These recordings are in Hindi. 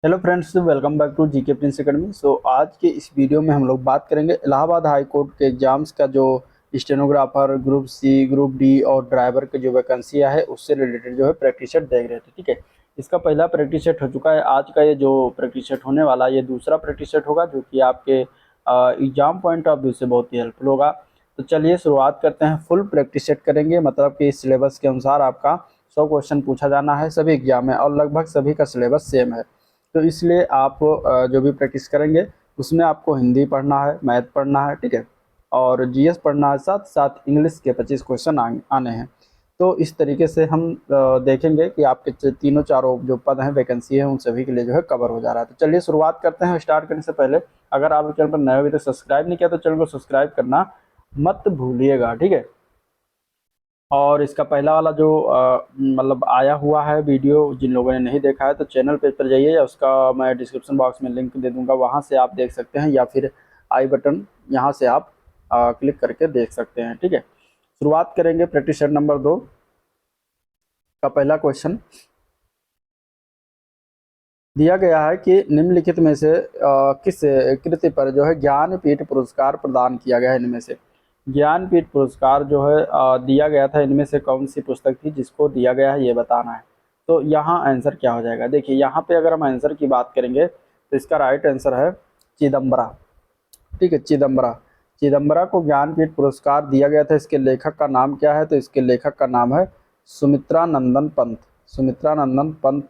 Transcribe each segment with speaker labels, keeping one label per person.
Speaker 1: Hello friends, welcome back to GK Prince Academy. आज के इस वीडियो में हम लोग बात करेंगे इलाहाबाद हाई कोर्ट के एग्जाम्स का जो stenographer, group C, group D और ड्राइवर के जो वैकेंसियाँ है उससे रिलेटेड जो है प्रैक्टिस सेट देख रहे थे। ठीक है, इसका पहला प्रैक्टिस सेट हो चुका है। आज का ये जो प्रैक्टिस सेट होने वाला है ये दूसरा प्रैक्टिस सेट होगा, जो कि आपके एग्जाम पॉइंट ऑफ व्यू से बहुत ही हेल्पफुल होगा। तो चलिए शुरुआत करते हैं। फुल प्रैक्टिस सेट करेंगे, मतलब कि इस सिलेबस के अनुसार आपका 100 क्वेश्चन पूछा जाना है सभी एग्जाम में, और लगभग सभी का सिलेबस सेम है। तो इसलिए आप जो भी प्रैक्टिस करेंगे उसमें आपको हिंदी पढ़ना है, मैथ पढ़ना है, ठीक है, और जीएस पढ़ना है, साथ साथ इंग्लिश के 25 क्वेश्चन आने हैं। तो इस तरीके से हम देखेंगे कि आपके तीनों चारों जो पद हैं, वैकेंसी है, उन सभी के लिए जो है कवर हो जा रहा है। तो चलिए शुरुआत करते हैं। स्टार्ट करने से पहले अगर आप चैनल पर नए हो तो सब्सक्राइब नहीं किया तो चैनल को सब्सक्राइब करना मत भूलिएगा, ठीक है। और इसका पहला वाला जो मतलब आया हुआ है वीडियो, जिन लोगों ने नहीं देखा है तो चैनल पेज पर जाइए, या उसका मैं डिस्क्रिप्शन बॉक्स में लिंक दे दूंगा, वहां से आप देख सकते हैं, या फिर आई बटन यहां से आप क्लिक करके देख सकते हैं, ठीक है। शुरुआत करेंगे प्रैक्टिस सेट नंबर 2 का। पहला क्वेश्चन दिया गया है कि निम्नलिखित में से किस कृति पर जो है ज्ञानपीठ पुरस्कार प्रदान किया गया है। इनमें से ज्ञानपीठ पुरस्कार जो है दिया गया था, इनमें से कौन सी पुस्तक थी जिसको दिया गया है, ये बताना है। तो यहाँ आंसर क्या हो जाएगा, देखिए यहाँ पे अगर हम आंसर की बात करेंगे तो इसका राइट आंसर है चिदम्बरा, ठीक है। चिदम्बरा, चिदम्बरा को ज्ञानपीठ पुरस्कार दिया गया था। इसके लेखक का नाम क्या है, तो इसके लेखक का नाम है सुमित्रा नंदन पंत। सुमित्रा नंदन पंत,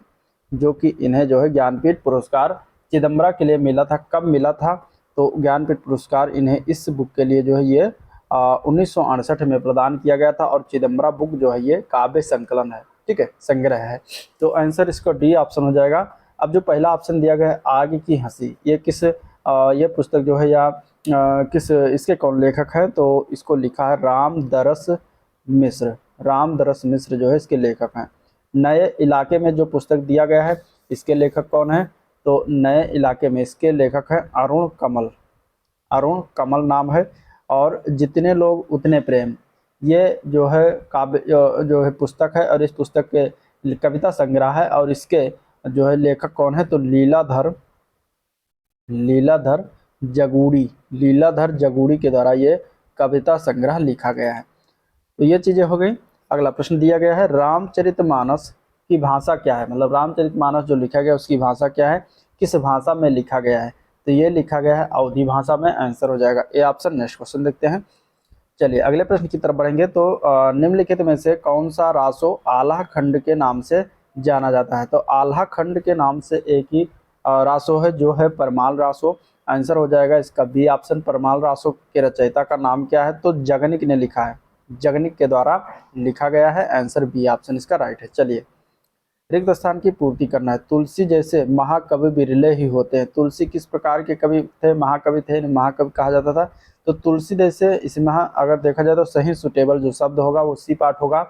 Speaker 1: जो कि इन्हें जो है ज्ञानपीठ पुरस्कार चिदम्बरा के लिए मिला था। कब मिला था, तो ज्ञानपीठ पुरस्कार इन्हें इस बुक के लिए जो है ये 1968 में प्रदान किया गया था। और चिदम्बरा बुक जो है ये काव्य संकलन है, ठीक है, संग्रह है। तो आंसर इसका डी ऑप्शन हो जाएगा। अब जो पहला ऑप्शन दिया गया है आग की हंसी, ये किस ये पुस्तक जो है, या किस इसके कौन लेखक है, तो इसको लिखा है रामदरस मिश्र। रामदरस मिश्र जो है इसके लेखक हैं। नए इलाके में जो पुस्तक दिया गया है, इसके लेखक कौन है, तो नए इलाके में इसके लेखक है अरुण कमल। अरुण कमल नाम है। और जितने लोग उतने प्रेम, ये जो है काव्य जो है पुस्तक है, और इस पुस्तक के कविता संग्रह है, और इसके जो है लेखक कौन है, तो लीलाधर जगूड़ी। लीलाधर जगूड़ी के द्वारा ये कविता संग्रह लिखा गया है। तो ये चीजें हो गई। अगला प्रश्न दिया गया है रामचरितमानस की भाषा क्या है, मतलब रामचरितमानस जो लिखा गया उसकी भाषा क्या है, किस भाषा में लिखा गया है, तो ये लिखा गया है अवधी भाषा में। आंसर हो जाएगा ए ऑप्शन। नेक्स्ट क्वेश्चन देखते हैं। चलिए अगले प्रश्न की तरफ बढ़ेंगे। तो निम्नलिखित में से कौन सा रासो आल्हा खंड के नाम से जाना जाता है, तो आल्हा खंड के नाम से एक ही रासो है, जो है परमाल रासो। आंसर हो जाएगा इसका बी ऑप्शन। परमाल रासो के रचयिता का नाम क्या है, तो जगनिक ने लिखा है, जगनिक के द्वारा लिखा गया है। आंसर बी ऑप्शन इसका राइट है। चलिए रिक्त स्थान की पूर्ति करना है। तुलसी जैसे महाकवि बिरले ही होते हैं। तुलसी किस प्रकार के कवि थे, महाकवि थे, इन्हें महाकवि कहा जाता था। तो तुलसी जैसे, इसमें अगर देखा जाए तो सही सुटेबल जो शब्द होगा वो सी पार्ट होगा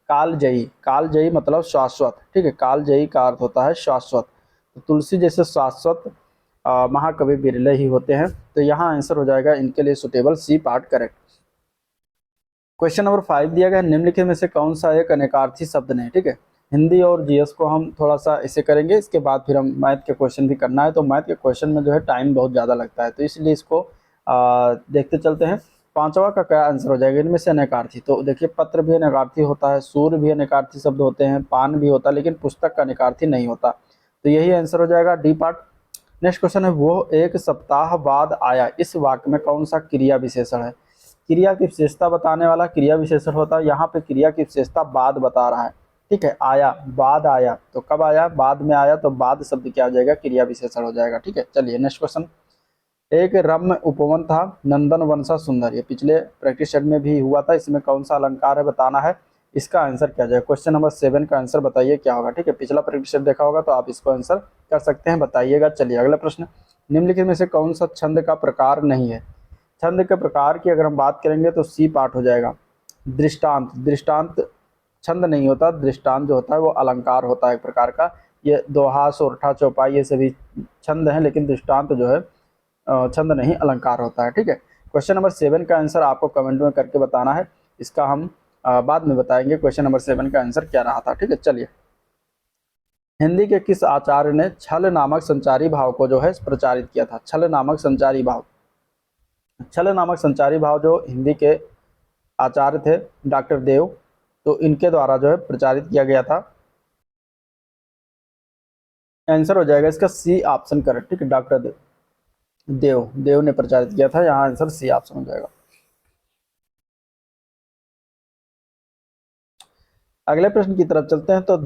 Speaker 1: कालजयी। कालजयी मतलब शाश्वत, ठीक है, कालजयी का अर्थ होता है शाश्वत। तो तुलसी जैसे शाश्वत महाकवि बिरले ही होते हैं। तो यहाँ आंसर हो जाएगा इनके लिए suitable C part correct. Question number 5 दिया गया है निम्नलिखित में से कौन सा एक अनेकार्थी शब्द नहीं, ठीक है। हिंदी और जीएस को हम थोड़ा सा इसे करेंगे, इसके बाद फिर हम मैथ के क्वेश्चन भी करना है। तो मैथ के क्वेश्चन में जो है टाइम बहुत ज़्यादा लगता है, तो इसलिए इसको देखते चलते हैं। पांचवा का क्या आंसर हो जाएगा इनमें से अनेकार्थी, तो देखिए पत्र भी अनेकार्थी होता है, सूर्य भी अनेकार्थी शब्द होते हैं, पान भी होता है, लेकिन पुस्तक का अनेकार्थी नहीं होता। तो यही आंसर हो जाएगा डी पार्ट। नेक्स्ट क्वेश्चन है वो एक सप्ताह बाद आया, इस वाक्य में कौन सा क्रिया विशेषण है। क्रिया की विशेषता बताने वाला क्रिया विशेषण होता है। यहाँ पे क्रिया की विशेषता बाद बता रहा है, ठीक है। आया, बाद आया, तो कब आया, बाद में आया, तो बाद शब्द क्या हो जाएगा, क्रिया विशेषण हो जाएगा, ठीक है। चलिए नेक्स्ट क्वेश्चन। एक रम्य उपवन था नंदन वन सा सुंदर, ये पिछले प्रैक्टिस सेट में भी हुआ था। इसमें कौन सा अलंकार है बताना है। इसका आंसर क्या जाएगा, क्वेश्चन नंबर 7 का आंसर बताइए क्या होगा, ठीक है। पिछला प्रैक्टिस सेट देखा होगा तो आप इसको आंसर कर सकते हैं, बताइएगा। चलिए अगला प्रश्न। निम्नलिखित में से कौन सा छंद का प्रकार नहीं है। छंद के प्रकार की अगर हम बात करेंगे तो सी पार्ट हो जाएगा दृष्टांत। दृष्टांत छंद नहीं होता, दृष्टांत जो होता है वो अलंकार होता है एक प्रकार का। ये दोहा, सोरठा, चौपाई ये सभी छंद हैं, लेकिन दृष्टांत जो है छंद नहीं, अलंकार होता है, ठीक है। क्वेश्चन नंबर 7 का आंसर आपको कमेंट में करके बताना है, इसका हम बाद में बताएंगे क्वेश्चन नंबर 7 का आंसर क्या रहा था, ठीक है। चलिए हिंदी के किस आचार्य ने छल नामक संचारी भाव को जो है प्रचारित किया था? छल नामक संचारी भाव, छल नामक संचारी भाव जो हिंदी के आचार्य थे डॉक्टर देव, तो इनके द्वारा जो है प्रचारित किया गया था। आंसर हो जाएगा इसका सी ऑप्शन करेक्ट, ठीक है। डॉक्टर देव ने प्रचारित किया था, यहाँ आंसर सी ऑप्शन हो जाएगा। अगले प्रश्न की तरफ चलते हैं। तो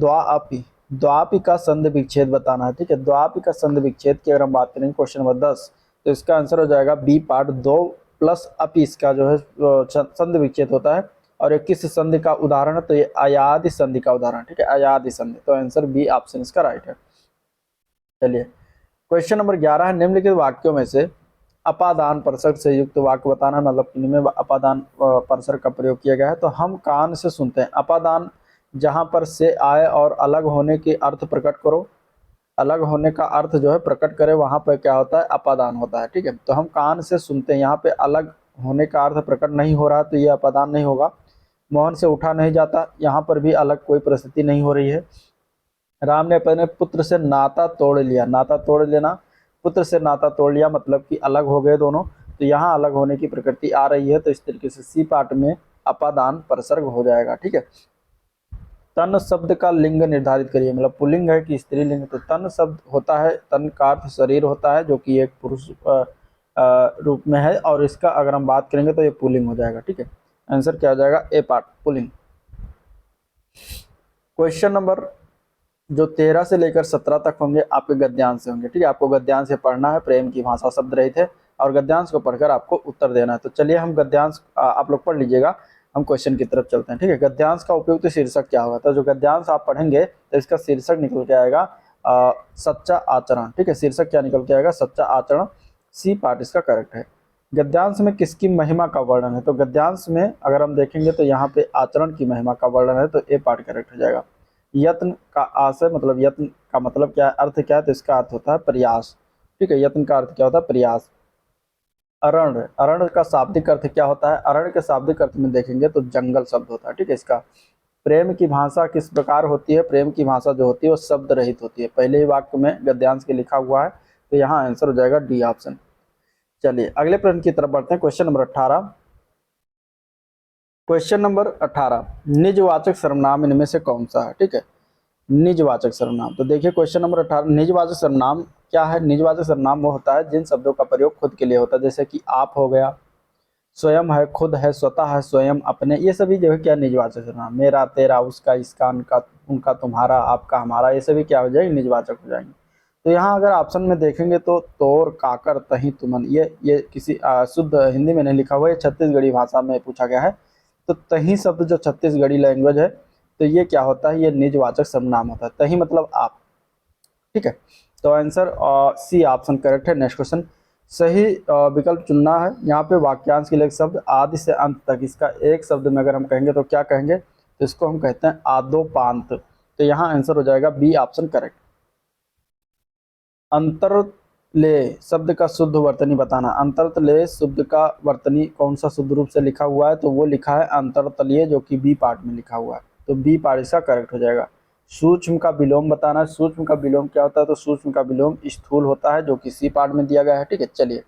Speaker 1: द्वापी का संधि विच्छेद बताना है, ठीक है। द्वापी का संधि विच्छेद की अगर हम बात करें क्वेश्चन नंबर 10, तो इसका आंसर हो जाएगा बी पार्ट। दो प्लस अपी इसका जो है संधि विच्छेद होता है, और ये किस संधि का उदाहरण है? तो ये अयादि संधि का उदाहरण, ठीक है, अयादि संधि। तो आंसर बी ऑप्शन इसका राइट है। चलिए क्वेश्चन नंबर 11 है, निम्नलिखित वाक्यों में से अपादान परसक से युक्त वाक्य बताना, मतलब इनमें अपादान परसक का प्रयोग किया गया है। तो हम कान से सुनते हैं। अपादान जहां पर से आए और अलग होने के अर्थ प्रकट करो, अलग होने का अर्थ जो है प्रकट करे, वहां पर क्या होता है? अपादान होता है, ठीक है। तो हम कान से सुनते हैं, यहाँ पे अलग होने का अर्थ प्रकट नहीं हो रहा, तो ये अपादान नहीं होगा। मोहन से उठा नहीं जाता, यहाँ पर भी अलग कोई परिस्थिति नहीं हो रही है। राम ने अपने पुत्र से नाता तोड़ लिया, नाता तोड़ लेना, पुत्र से नाता तोड़ लिया मतलब कि अलग हो गए दोनों, तो यहाँ अलग होने की प्रकृति आ रही है। तो इस तरीके से सी पार्ट में अपादान परसर्ग हो जाएगा, ठीक है। तन शब्द का लिंग निर्धारित करिए, मतलब पुल्लिंग है कि स्त्रीलिंग? तो तन शब्द होता है, तन का अर्थ शरीर होता है, जो कि एक पुरुष रूप में है, और इसका अगर हम बात करेंगे तो ये पुल्लिंग हो जाएगा, ठीक है। आंसर क्या हो जाएगा? ए पार्ट, पुल्लिंग। क्वेश्चन नंबर जो 13 से लेकर 17 तक होंगे आपके गद्यांश से होंगे, ठीक है। आपको गद्यांश से पढ़ना है, प्रेम की भाषा शब्द रहित है, और गद्यांश को पढ़कर आपको उत्तर देना है। तो चलिए हम गद्यांश आप लोग पढ़ लीजिएगा, हम क्वेश्चन की तरफ चलते हैं, ठीक है। गद्यांश का उपयुक्त शीर्षक क्या होगा? तो जो गद्यांश आप पढ़ेंगे तो इसका शीर्षक निकल के आएगा सच्चा आचरण, ठीक है। शीर्षक क्या निकल के आएगा? सच्चा आचरण। सी पार्ट इसका करेक्ट है। गद्यांश में किसकी महिमा का वर्णन है? तो गद्यांश में अगर हम देखेंगे तो यहाँ पे आचरण की महिमा का वर्णन है, तो ए पार्ट करेक्ट हो जाएगा। यत्न का आशय, मतलब यत्न का मतलब क्या है, अर्थ क्या है? तो इसका अर्थ होता है प्रयास, ठीक है। यत्न का अर्थ क्या होता है? प्रयास। अरण्य, अरण्य का शाब्दिक अर्थ क्या होता है? अरण्य के शाब्दिक अर्थ में देखेंगे तो जंगल शब्द होता है, ठीक है। इसका प्रेम की भाषा किस प्रकार होती है? प्रेम की भाषा जो होती है वो शब्द रहित होती है। पहले ही वाक्य में गद्यांश के लिखा हुआ है, तो यहाँ आंसर हो जाएगा डी ऑप्शन। चलिए अगले प्रश्न की तरफ बढ़ते हैं। क्वेश्चन नंबर 18, क्वेश्चन नंबर 18, निजवाचक सर्वनाम इनमें से कौन सा है? ठीक है, निजवाचक सर्वनाम। तो देखिए क्वेश्चन नंबर 18, निजवाचक सर्वनाम क्या है? निजवाचक सर्वनाम वो होता है जिन शब्दों का प्रयोग खुद के लिए होता है, जैसे कि आप हो गया, स्वयं है, खुद है, स्वतः है, स्वयं, अपने, ये सभी जो है क्या निजवाचक सर्वनाम। मेरा, तेरा, उसका, इसका, उनका, उनका, तुम्हारा, आपका, हमारा, ये सभी क्या हो जाएंगे? निजवाचक हो जाएंगे। तो यहाँ अगर ऑप्शन में देखेंगे तो तोर, काकर, तही, तुमन, ये किसी शुद्ध हिंदी में नहीं लिखा हुआ है, छत्तीसगढ़ी भाषा में पूछा गया है। तो तही शब्द जो छत्तीसगढ़ी लैंग्वेज है, तो ये क्या होता है? ये निजवाचक सर्वनाम होता है। तही मतलब आप, ठीक है। तो आंसर सी ऑप्शन करेक्ट है। नेक्स्ट क्वेश्चन, सही विकल्प चुनना है। यहाँ पे वाक्यांश के लिए शब्द आदि से अंत तक, इसका एक शब्द में अगर हम कहेंगे तो क्या कहेंगे? तो इसको हम कहते हैं आदोपांत। तो यहाँ आंसर हो जाएगा बी ऑप्शन करेक्ट। अंतरले शब्द का शुद्ध वर्तनी बताना। अंतरले शब्द का वर्तनी कौन सा शुद्ध रूप से लिखा हुआ है? तो वो लिखा है अंतरतलीय, जो कि बी पार्ट में लिखा हुआ है, तो बी पार्ट इसका करेक्ट हो जाएगा। सूक्ष्म का विलोम बताना है। सूक्ष्म का विलोम क्या होता है? तो सूक्ष्म का विलोम स्थूल होता है, जो कि सी पार्ट में दिया गया है, ठीक है। चलिए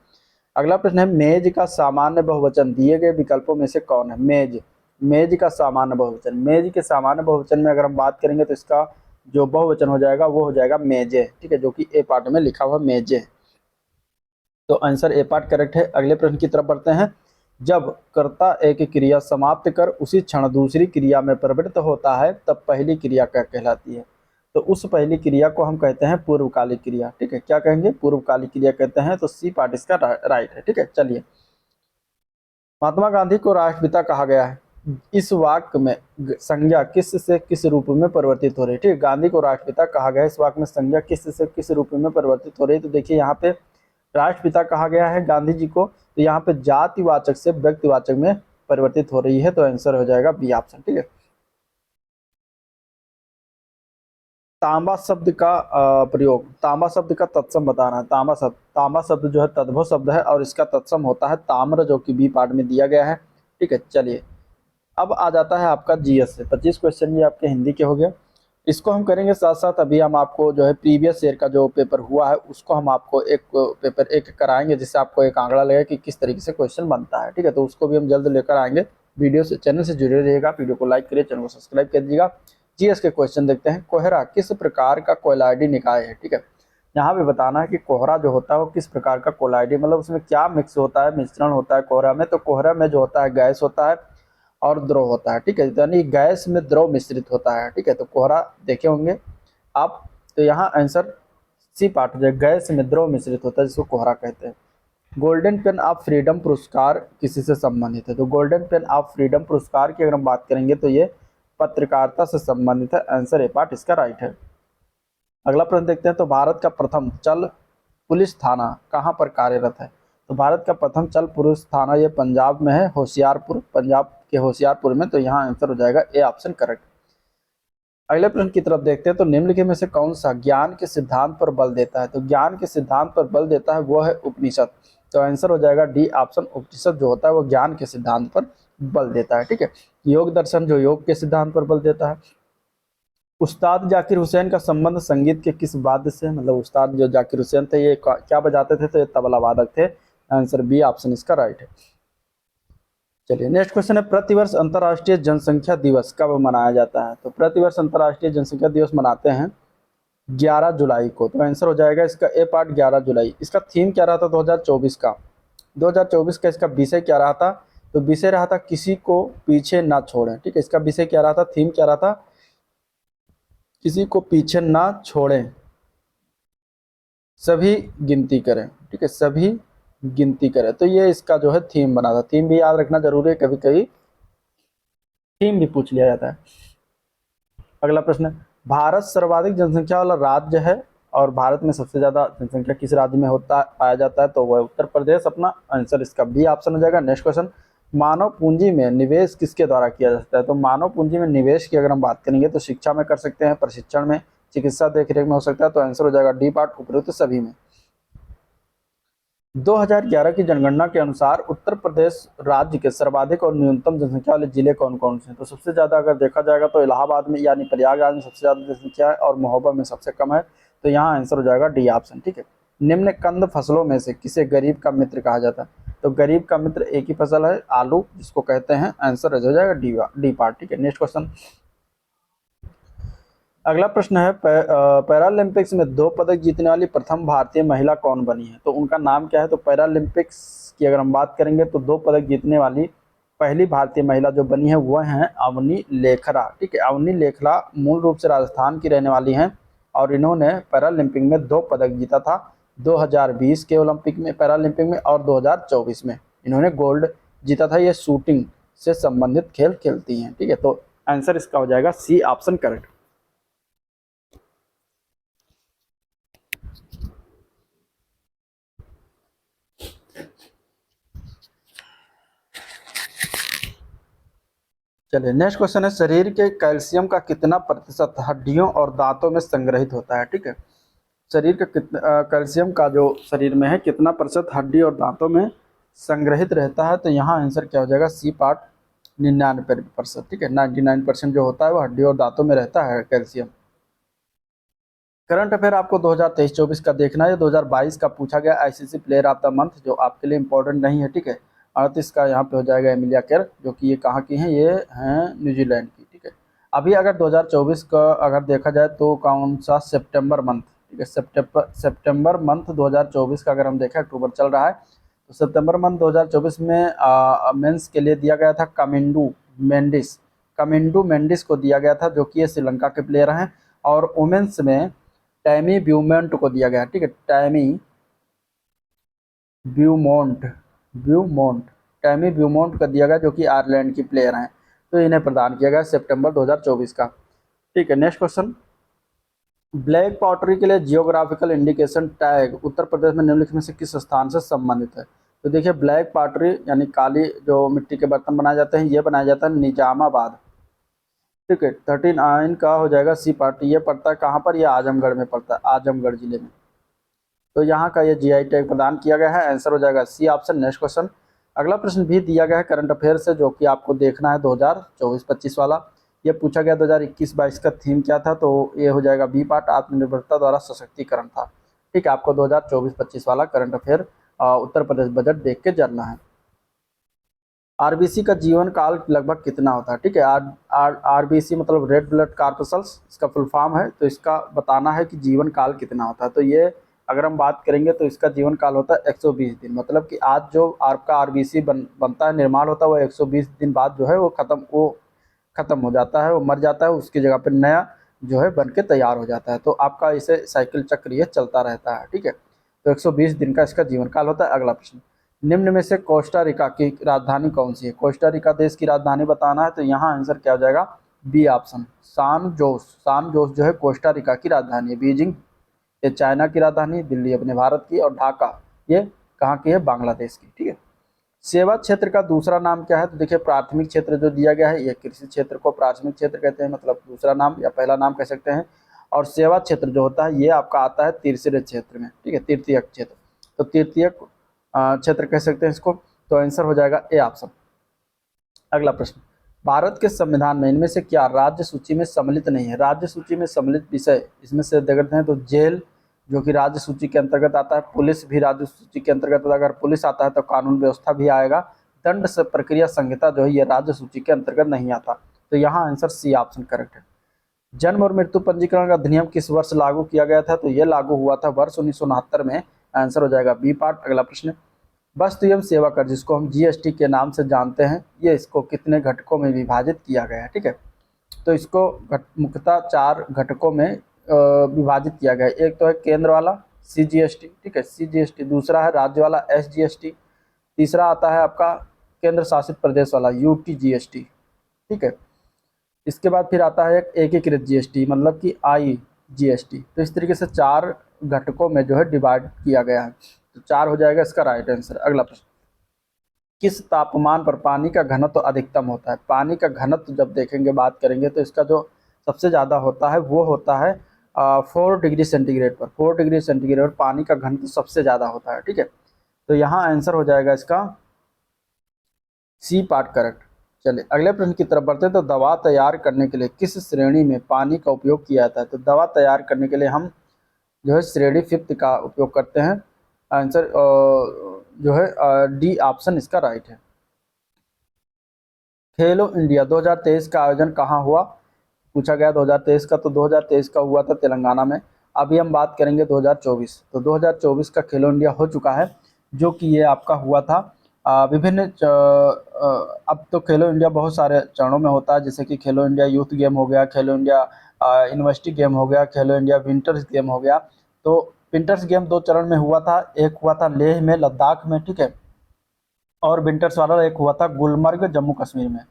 Speaker 1: अगला प्रश्न है, मेज का सामान्य बहुवचन दिए गए विकल्पों में से कौन है? मेज, मेज का सामान्य बहुवचन। मेज के सामान्य बहुवचन में अगर हम बात करेंगे तो इसका जो बहुवचन हो जाएगा वो हो जाएगा मेजे, ठीक है, जो कि ए पार्ट में लिखा हुआ मेजे। तो आंसर ए पार्ट करेक्ट है। अगले प्रश्न की तरफ बढ़ते हैं। जब कर्ता एक क्रिया समाप्त कर उसी क्षण दूसरी क्रिया में प्रवृत्त होता है तब पहली क्रिया क्या कहलाती है? तो उस पहली क्रिया को हम कहते हैं पूर्वकालिक क्रिया, ठीक है। क्या कहेंगे? पूर्वकालिक क्रिया कहते हैं। तो सी पार्ट इसका राइट है, ठीक है। चलिए, महात्मा गांधी को राष्ट्रपिता कहा गया है, इस वाक्य में संज्ञा किस से किस रूप में परिवर्तित हो रही है? ठीक है, गांधी को राष्ट्रपिता कहा गया है, इस वाक्य में संज्ञा किस से किस रूप में परिवर्तित हो रही है? तो देखिए यहाँ पे राष्ट्रपिता कहा गया है गांधी जी को, तो यहाँ पे जातिवाचक से व्यक्तिवाचक में परिवर्तित हो रही है, तो आंसर हो जाएगा बी ऑप्शन, ठीक है। तांबा शब्द का प्रयोग, तांबा शब्द का तत्सम बताना है। तांबा शब्द जो है तद्भव शब्द है और इसका तत्सम होता है ताम्र, जो कि बी पार्ट में दिया गया है, ठीक है। चलिए अब आ जाता है आपका जीएस से 25 क्वेश्चन, ये आपके हिंदी के हो गए। इसको हम करेंगे साथ साथ। अभी हम आपको जो है प्रीवियस ईयर का जो पेपर हुआ है उसको हम आपको एक पेपर एक कराएंगे, जिससे आपको एक आंकड़ा लगेगा कि किस तरीके से क्वेश्चन बनता है, ठीक है। तो उसको भी हम जल्द लेकर आएंगे। वीडियो से चैनल से जुड़े रहिएगा, वीडियो को लाइक करिए, चैनल को सब्सक्राइब कर दीजिएगा। जीएस के क्वेश्चन देखते हैं। कोहरा किस प्रकार का कोलाइडी निकाय है, ठीक है। यहाँ पे बताना है कि कोहरा जो होता है वो किस प्रकार का कोलाइडी, मतलब उसमें क्या मिक्स होता है, मिश्रण होता है कोहरा में। तो कोहरा में जो होता है गैस होता है और द्रव होता है, ठीक है। यानी गैस में द्रव मिश्रित होता है, ठीक है। तो कोहरा देखे होंगे आप। तो यहाँ आंसर सी पार्ट जो गैस में द्रव मिश्रित होता है जिसको कोहरा कहते हैं। गोल्डन पेन ऑफ फ्रीडम पुरस्कार किसी से संबंधित है। तो गोल्डन पेन ऑफ फ्रीडम पुरस्कार की अगर हम बात करेंगे तो ये पत्रकारिता से संबंधित है। आंसर ए पार्ट इसका राइट है। अगला प्रश्न देखते हैं। तो भारत का प्रथम चल पुलिस थाना कहाँ पर कार्यरत है। तो भारत का प्रथम चल पुलिस थाना ये पंजाब में है, होशियारपुर, पंजाब के होशियारपुर में। तो यहाँ आंसर हो जाएगा ए ऑप्शन करेक्ट। अगले प्रश्न की तरफ देखते हैं। तो निम्नलिखित में से कौन सा ज्ञान के सिद्धांत पर बल देता है। तो ज्ञान के सिद्धांत पर बल देता है वो है उपनिषद। तो आंसर हो जाएगा डी ऑप्शन। उपनिषद जो होता है वो ज्ञान के सिद्धांत पर बल देता है, ठीक है। योग दर्शन जो योग के सिद्धांत पर बल देता है। उस्ताद जाकिर हुसैन का संबंध संगीत के किस वाद्य से, मतलब उस्ताद जो जाकिर हुसैन थे ये क्या बजाते थे। तो ये तबला वादक थे। आंसर बी ऑप्शन इसका राइट है। चलिए नेक्स्ट क्वेश्चन है। प्रतिवर्ष अंतर्राष्ट्रीय जनसंख्या दिवस कब मनाया जाता है। तो प्रतिवर्ष अंतर्राष्ट्रीय जनसंख्या दिवस मनाते हैं 11 जुलाई को। तो आंसर हो जाएगा इसका ए पार्ट 11 जुलाई। इसका थीम क्या रहा था 2024 का। 2024 का इसका विषय क्या रहा था। तो विषय रहा था किसी को पीछे ना छोड़ें, ठीक है। इसका विषय क्या रहा था, थीम क्या रहा था, किसी को पीछे ना छोड़ें, सभी गिनती करें, ठीक है, सभी गिनती करें। तो ये इसका जो है थीम बना था। थीम भी याद रखना जरूरी है, कभी कभी थीम भी पूछ लिया जाता है। अगला प्रश्न है। भारत सर्वाधिक जनसंख्या वाला राज्य है और भारत में सबसे ज्यादा जनसंख्या किस राज्य में होता पाया जाता है। तो वह उत्तर प्रदेश। अपना आंसर इसका बी ऑप्शन हो जाएगा। Next question. मानव पूंजी में निवेश किसके द्वारा किया जा सकता है। तो मानव पूंजी में निवेश की अगर हम बात करेंगे तो शिक्षा में कर सकते हैं, प्रशिक्षण में, चिकित्सा देखरेख में हो सकता है। तो आंसर हो जाएगा डी पार्ट उपरोक्त सभी में। 2011 की जनगणना के अनुसार उत्तर प्रदेश राज्य के सर्वाधिक और न्यूनतम जनसंख्या वाले जिले कौन कौन से हैं। तो सबसे ज्यादा अगर देखा जाएगा तो इलाहाबाद में यानी प्रयागराज में सबसे ज्यादा जनसंख्या है और महोबा में सबसे कम है। तो यहाँ आंसर हो जाएगा डी ऑप्शन, ठीक है। निम्न कंद फसलों में से किसे गरीब का मित्र कहा जाता है। तो गरीब का मित्र एक ही फसल है, आलू जिसको कहते हैं। आंसर हो जाएगा डी पार्ट, ठीक है। Next question. अगला प्रश्न है। पैरालंपिक्स में 2 पदक जीतने वाली प्रथम भारतीय महिला कौन बनी है। तो उनका नाम क्या है। तो पैरालंपिक्स की अगर हम बात करेंगे तो 2 पदक जीतने वाली पहली भारतीय महिला जो बनी है वह है अवनी लेखरा, ठीक है। अवनी लेखरा मूल रूप से राजस्थान की रहने वाली हैं और इन्होंने पैरालंपिक में 2 पदक जीता था। 2020 के ओलंपिक में, पैरालंपिक में, और 2024 में इन्होंने गोल्ड जीता था। ये शूटिंग से संबंधित खेल खेलती हैं, ठीक है। तो आंसर इसका हो जाएगा सी ऑप्शन करेक्ट। चलिए नेक्स्ट क्वेश्चन है। शरीर के कैल्शियम का कितना प्रतिशत हड्डियों और दांतों में संग्रहित होता है, ठीक है। शरीर का कितना कैल्शियम का जो शरीर में है कितना प्रतिशत हड्डी और दांतों में संग्रहित रहता है। तो यहाँ आंसर क्या हो जाएगा सी पार्ट 99%, ठीक है। 99% जो होता है वो हड्डी और दांतों में रहता है कैल्शियम। करंट अफेयर आपको 2023-24 का देखना है। 2022 का पूछा गया ICC player of the month जो आपके लिए इंपॉर्टेंट नहीं है, ठीक है। 38 का यहाँ पे हो जाएगा एमिलिया केर, जो कि ये कहाँ की हैं, ये हैं न्यूजीलैंड की, ठीक है। अभी अगर 2024 का अगर देखा जाए तो कौन सा सितंबर मंथ, ठीक है, सितंबर मंथ 2024 का अगर हम देखें, अक्टूबर चल रहा है तो सितंबर मंथ 2024 में मेंस के लिए दिया गया था कमिंडू मेंडिस को दिया गया था, जो कि ये श्रीलंका के प्लेयर हैं। और वुमेन्स में टैमी ब्यूमोंट को दिया गया, ठीक है। टैमी ब्यूमोंट को दिया गया, जो कि आयरलैंड की प्लेयर हैं। तो इन्हें प्रदान किया गया सितंबर 2024 का, ठीक है। Next question. ब्लैक पॉटरी के लिए geographical indication tag Uttar Pradesh में निम्नलिखित में से किस स्थान से संबंधित है। तो देखिए ब्लैक पॉटरी यानी काली जो मिट्टी के बर्तन बनाए जाते हैं, ये बनाया जाता है निजामाबाद, ठीक है। 39 का हो जाएगा सी पार्ट। ये पड़ता है कहाँ पर, ये आजमगढ़ में पड़ता है, आजमगढ़ जिले में। तो यहाँ का ये जीआई टैग प्रदान किया गया है। आंसर हो जाएगा सी ऑप्शन। Next question. अगला प्रश्न भी दिया गया है करंट अफेयर से, जो कि आपको देखना है 2024-25 वाला। ये पूछा गया 2021-22 का थीम क्या था, तो ये हो जाएगा बी पार्ट, आत्मनिर्भरता द्वारा सशक्तिकरण था। ठीक है, आपको 2024-25 वाला current affair Uttar Pradesh budget देख के जानना है। आरबीसी का जीवन काल लगभग कितना होता है? ठीक है, आरबीसी मतलब रेड ब्लड कार्पसल्स इसका फुल फॉर्म है, तो इसका बताना है कि जीवन काल कितना होता है। तो ये अगर हम बात करेंगे तो इसका जीवन काल होता है 120 दिन, मतलब कि आज जो आपका आरबीसी बनता है, निर्माण होता है, वो 120 दिन बाद जो है वो खत्म हो जाता है, वो मर जाता है, उसकी जगह पे नया जो है बन के तैयार हो जाता है। तो आपका इसे साइकिल चक्र ये चलता रहता है। ठीक है, तो 120 दिन का इसका जीवन काल होता है। अगला प्रश्न, निम्न में से कोस्टा रिका की राजधानी कौन सी है? कोस्टा रिका देश की राजधानी बताना है, तो यहाँ आंसर क्या हो जाएगा? बी ऑप्शन, सान जोस। सान जोस जो है कोस्टा रिका की राजधानी है। बीजिंग ये चाइना की राजधानी, दिल्ली अपने भारत की, और ढाका ये कहाँ की है? बांग्लादेश की। ठीक है, सेवा क्षेत्र का दूसरा नाम क्या है? तो देखिए, प्राथमिक क्षेत्र जो दिया गया है, ये कृषि क्षेत्र को प्राथमिक क्षेत्र कहते हैं, मतलब दूसरा नाम या पहला नाम कह सकते हैं। और सेवा क्षेत्र जो होता है ये आपका आता है तीसरे क्षेत्र में। ठीक है, तृतीय क्षेत्र, तो तृतीय क्षेत्र कह सकते हैं इसको। तो आंसर हो जाएगा ए ऑप्शन। अगला प्रश्न, भारत के संविधान में इनमें से क्या राज्य सूची में सम्मिलित नहीं है? राज्य सूची में सम्मिलित विषय इसमें से देखते हैं तो जेल जो कि राज्य सूची के अंतर्गत आता है, पुलिस भी राज्य सूची के अंतर्गत आता है, अगर पुलिस आता है तो कानून व्यवस्था भी आएगा, दंड से प्रक्रिया संहिता जो है ये राज्य सूची के अंतर्गत नहीं आता। तो यहाँ आंसर सी ऑप्शन करेक्ट है। जन्म और मृत्यु पंजीकरण का अधिनियम किस वर्ष लागू किया गया था? तो ये लागू हुआ था वर्ष 1969 में। आंसर हो जाएगा बी पार्ट। अगला प्रश्न, वस्तु एवं सेवा कर जिसको हम जीएसटी के नाम से जानते हैं, ये इसको कितने घटकों में विभाजित किया गया है? ठीक है, तो इसको मुख्यतः 4 घटकों में विभाजित किया गया है। एक तो है केंद्र वाला सीजीएसटी, ठीक है, सीजीएसटी। दूसरा है राज्य वाला एसजीएसटी। तीसरा आता है आपका केंद्र शासित प्रदेश वाला यूटीजीएसटी। ठीक है, इसके बाद फिर आता है एक एकीकृत जीएसटी, मतलब कि आईजीएसटी। तो इस तरीके से 4 घटकों में जो है डिवाइड किया गया है। तो 4 हो जाएगा इसका राइट आंसर। अगला प्रश्न, किस तापमान पर पानी का घनत्व अधिकतम होता है? पानी का घनत्व जब देखेंगे, बात करेंगे, तो इसका जो सबसे ज़्यादा होता है वो होता है 4 डिग्री सेंटीग्रेड पर। 4 डिग्री सेंटीग्रेड पर पानी का घनत्व सबसे ज़्यादा होता है। ठीक है, तो यहाँ आंसर हो जाएगा इसका सी पार्ट करेक्ट। चलिए अगले प्रश्न की तरफ बढ़ते हैं। तो दवा तैयार करने के लिए किस श्रेणी में पानी का उपयोग किया जाता है? तो दवा तैयार करने के लिए हम जो है श्रेणी 5th का उपयोग करते हैं। आंसर जो है डी ऑप्शन इसका राइट है। खेलो इंडिया 2023 का आयोजन कहाँ हुआ? पूछा गया 2023 का, तो 2023 का हुआ था तेलंगाना में। अभी हम बात करेंगे 2024। तो 2024 का खेलो इंडिया हो चुका है, जो कि ये आपका हुआ था विभिन्न अब तो खेलो इंडिया बहुत सारे चरणों में होता है, जैसे कि खेलो इंडिया यूथ गेम हो गया, खेलो इंडिया यूनिवर्सिटी गेम हो गया, खेलो इंडिया विंटर्स गेम हो गया। तो विंटर्स गेम 2 चरण में हुआ था, एक हुआ था लेह में लद्दाख में, ठीक है, और विंटर्स वाला एक हुआ था गुलमर्ग जम्मू कश्मीर में।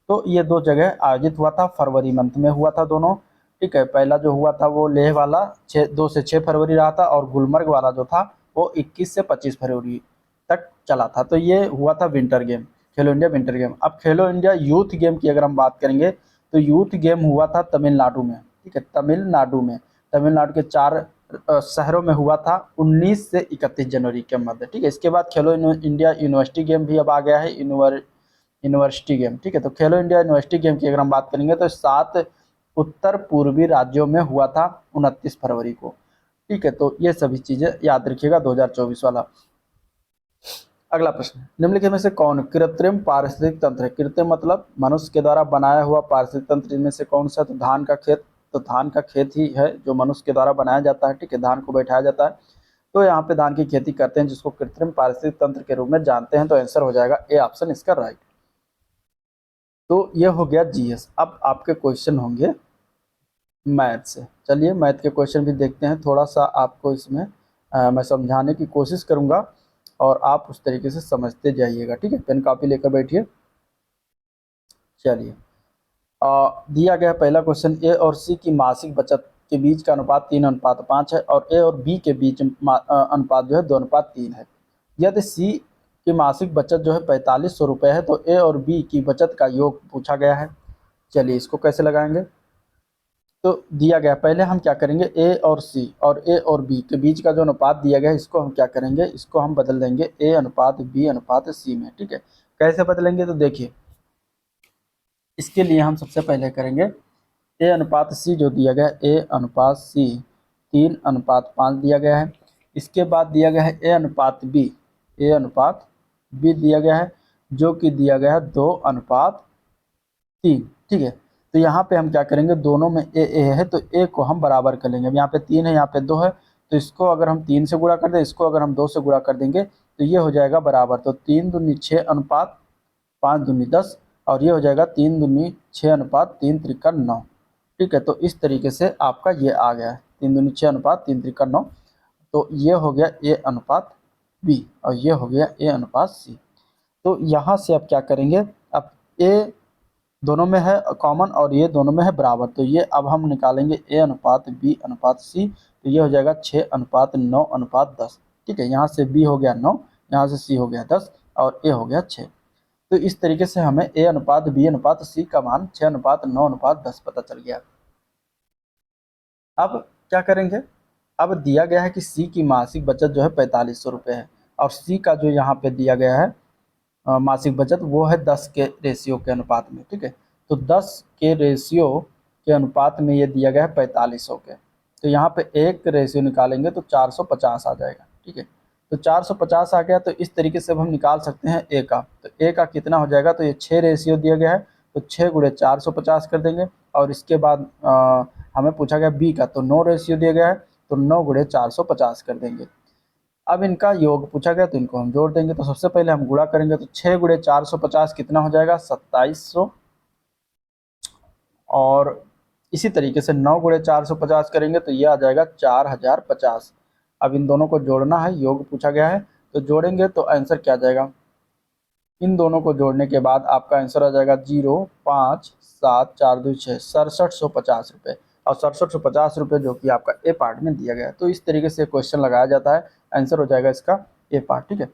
Speaker 1: तो ये 2 जगह आयोजित हुआ था, फरवरी मंथ में हुआ था दोनों। ठीक है, पहला जो हुआ था वो लेह वाला 2 से 6 फरवरी रहा था, और गुलमर्ग वाला जो था वो 21 से 25 फरवरी तक चला था। तो ये हुआ था विंटर गेम, खेलो इंडिया विंटर गेम। अब खेलो इंडिया यूथ गेम की अगर हम बात करेंगे, तो यूथ गेम हुआ था तमिलनाडु में। ठीक है, तमिलनाडु में, तमिलनाडु के 4 शहरों में हुआ था 19 से 31 जनवरी के मध्य। ठीक है, इसके बाद खेलो इंडिया यूनिवर्सिटी गेम भी अब आ गया है, यूनिवर्सिटी गेम। ठीक है, तो खेलो इंडिया यूनिवर्सिटी गेम की अगर हम बात करेंगे तो 7 उत्तर पूर्वी राज्यों में हुआ था 29 फरवरी को। ठीक है, तो ये सभी चीज़ें याद रखिएगा 2024 वाला। अगला प्रश्न, निम्नलिखित में से कौन कृत्रिम पारिस्थितिक तंत्र है? कृत्रिम मतलब मनुष्य के द्वारा बनाया हुआ पारिस्थितिक तंत्र इनमें से कौन सा? तो धान का खेत। तो धान का खेत ही है जो मनुष्य के द्वारा बनाया जाता है। ठीक है, धान को बैठाया जाता है, तो यहाँ पे धान की खेती करते हैं, जिसको कृत्रिम पारिस्थितिक तंत्र के रूप में जानते हैं। तो आंसर हो जाएगा ए ऑप्शन इसका राइट। तो ये हो गया जीएस। अब आपके क्वेश्चन होंगे मैथ से। चलिए मैथ के क्वेश्चन भी देखते हैं, थोड़ा सा आपको इसमें मैं समझाने की कोशिश करूँगा और आप उस तरीके से समझते जाइएगा। ठीक है, पेन कॉपी लेकर बैठिए। चलिए दिया गया पहला क्वेश्चन, ए और सी की मासिक बचत के बीच का अनुपात 3:5 है, और ए और बी के बीच अनुपात जो है 2:3 है। यदि सी की मासिक बचत जो है 4500 रुपये है, तो ए और बी की बचत का योग पूछा गया है। चलिए इसको कैसे लगाएंगे? तो दिया गया, पहले हम क्या करेंगे, ए और सी और ए और बी के बीच का जो अनुपात दिया गया है, इसको हम क्या करेंगे, इसको हम बदल देंगे ए अनुपात बी अनुपात सी में। ठीक है, कैसे बदलेंगे? तो देखिए इसके लिए हम सबसे पहले करेंगे ए अनुपात सी जो दिया गया है, ए अनुपात सी 3:5 दिया गया है। इसके बाद दिया गया है ए अनुपात बी, ए अनुपात बी दिया गया है जो कि दिया गया है 2:3। ठीक है, तो यहाँ पे हम क्या करेंगे, दोनों में ए है तो ए को हम बराबर कर लेंगे। अब यहाँ पे 3 है, यहाँ पे 2 है, तो इसको अगर हम 3 से गुणा कर दें, इसको अगर हम 2 से गुणा कर देंगे तो ये हो जाएगा बराबर। तो 3 दूनी 6 अनुपात 5 दूनी 10, और ये हो जाएगा 3 दूनी 6 अनुपात 3 त्रिका 9। ठीक है, तो इस तरीके से आपका ये आ गया है 3 दूनी 6 अनुपात 3 त्रिका 9। तो ये हो गया ए अनुपात बी और ये हो गया ए अनुपात सी। तो यहाँ से अब क्या करेंगे, अब ए दोनों में है कॉमन और ये दोनों में है बराबर, तो ये अब हम निकालेंगे ए अनुपात बी अनुपात सी, तो ये हो जाएगा 6:9:10। ठीक है, यहाँ से बी हो गया 9, यहाँ से सी हो गया 10 और ए हो गया 6। तो इस तरीके से हमें ए अनुपात बी अनुपात सी का मान 6:9:10 पता चल गया। अब क्या करेंगे, अब दिया गया है कि सी की मासिक बचत जो है 4500 रुपये है, और सी का जो यहाँ पे दिया गया है मासिक बचत वो है 10 के रेशियो के अनुपात में। ठीक है, तो 10 के रेशियो के अनुपात में ये दिया गया है 4500 के, तो यहाँ पे एक रेशियो निकालेंगे तो 450 आ जाएगा। ठीक है, तो 450 आ गया, तो इस तरीके से अब हम निकाल सकते हैं ए का। तो ए का कितना हो जाएगा, तो ये 6 रेशियो दिया गया है, तो 6 गुणे 450 कर देंगे, और इसके बाद हमें पूछा गया बी का, तो 9 रेशियो दिया गया है, तो 9 गुणे 450 कर देंगे। अब इनका योग पूछा गया तो इनको हम जोड़ देंगे। तो सबसे पहले हम गुणा करेंगे, तो 6 गुणे 450 कितना हो जाएगा 2700, और इसी तरीके से 9 गुणे 450 करेंगे तो ये आ जाएगा 4050। अब इन दोनों को जोड़ना है, योग पूछा गया है, तो जोड़ेंगे तो आंसर क्या आ जाएगा, इन दोनों को जोड़ने के बाद आपका आंसर आ जाएगा 05742 6750 रुपये, और 6750 रुपये जो कि आपका ए पार्ट में दिया गया है। तो इस तरीके से क्वेश्चन लगाया जाता है, आंसर हो जाएगा इसका ए पार्ट। ठीक है,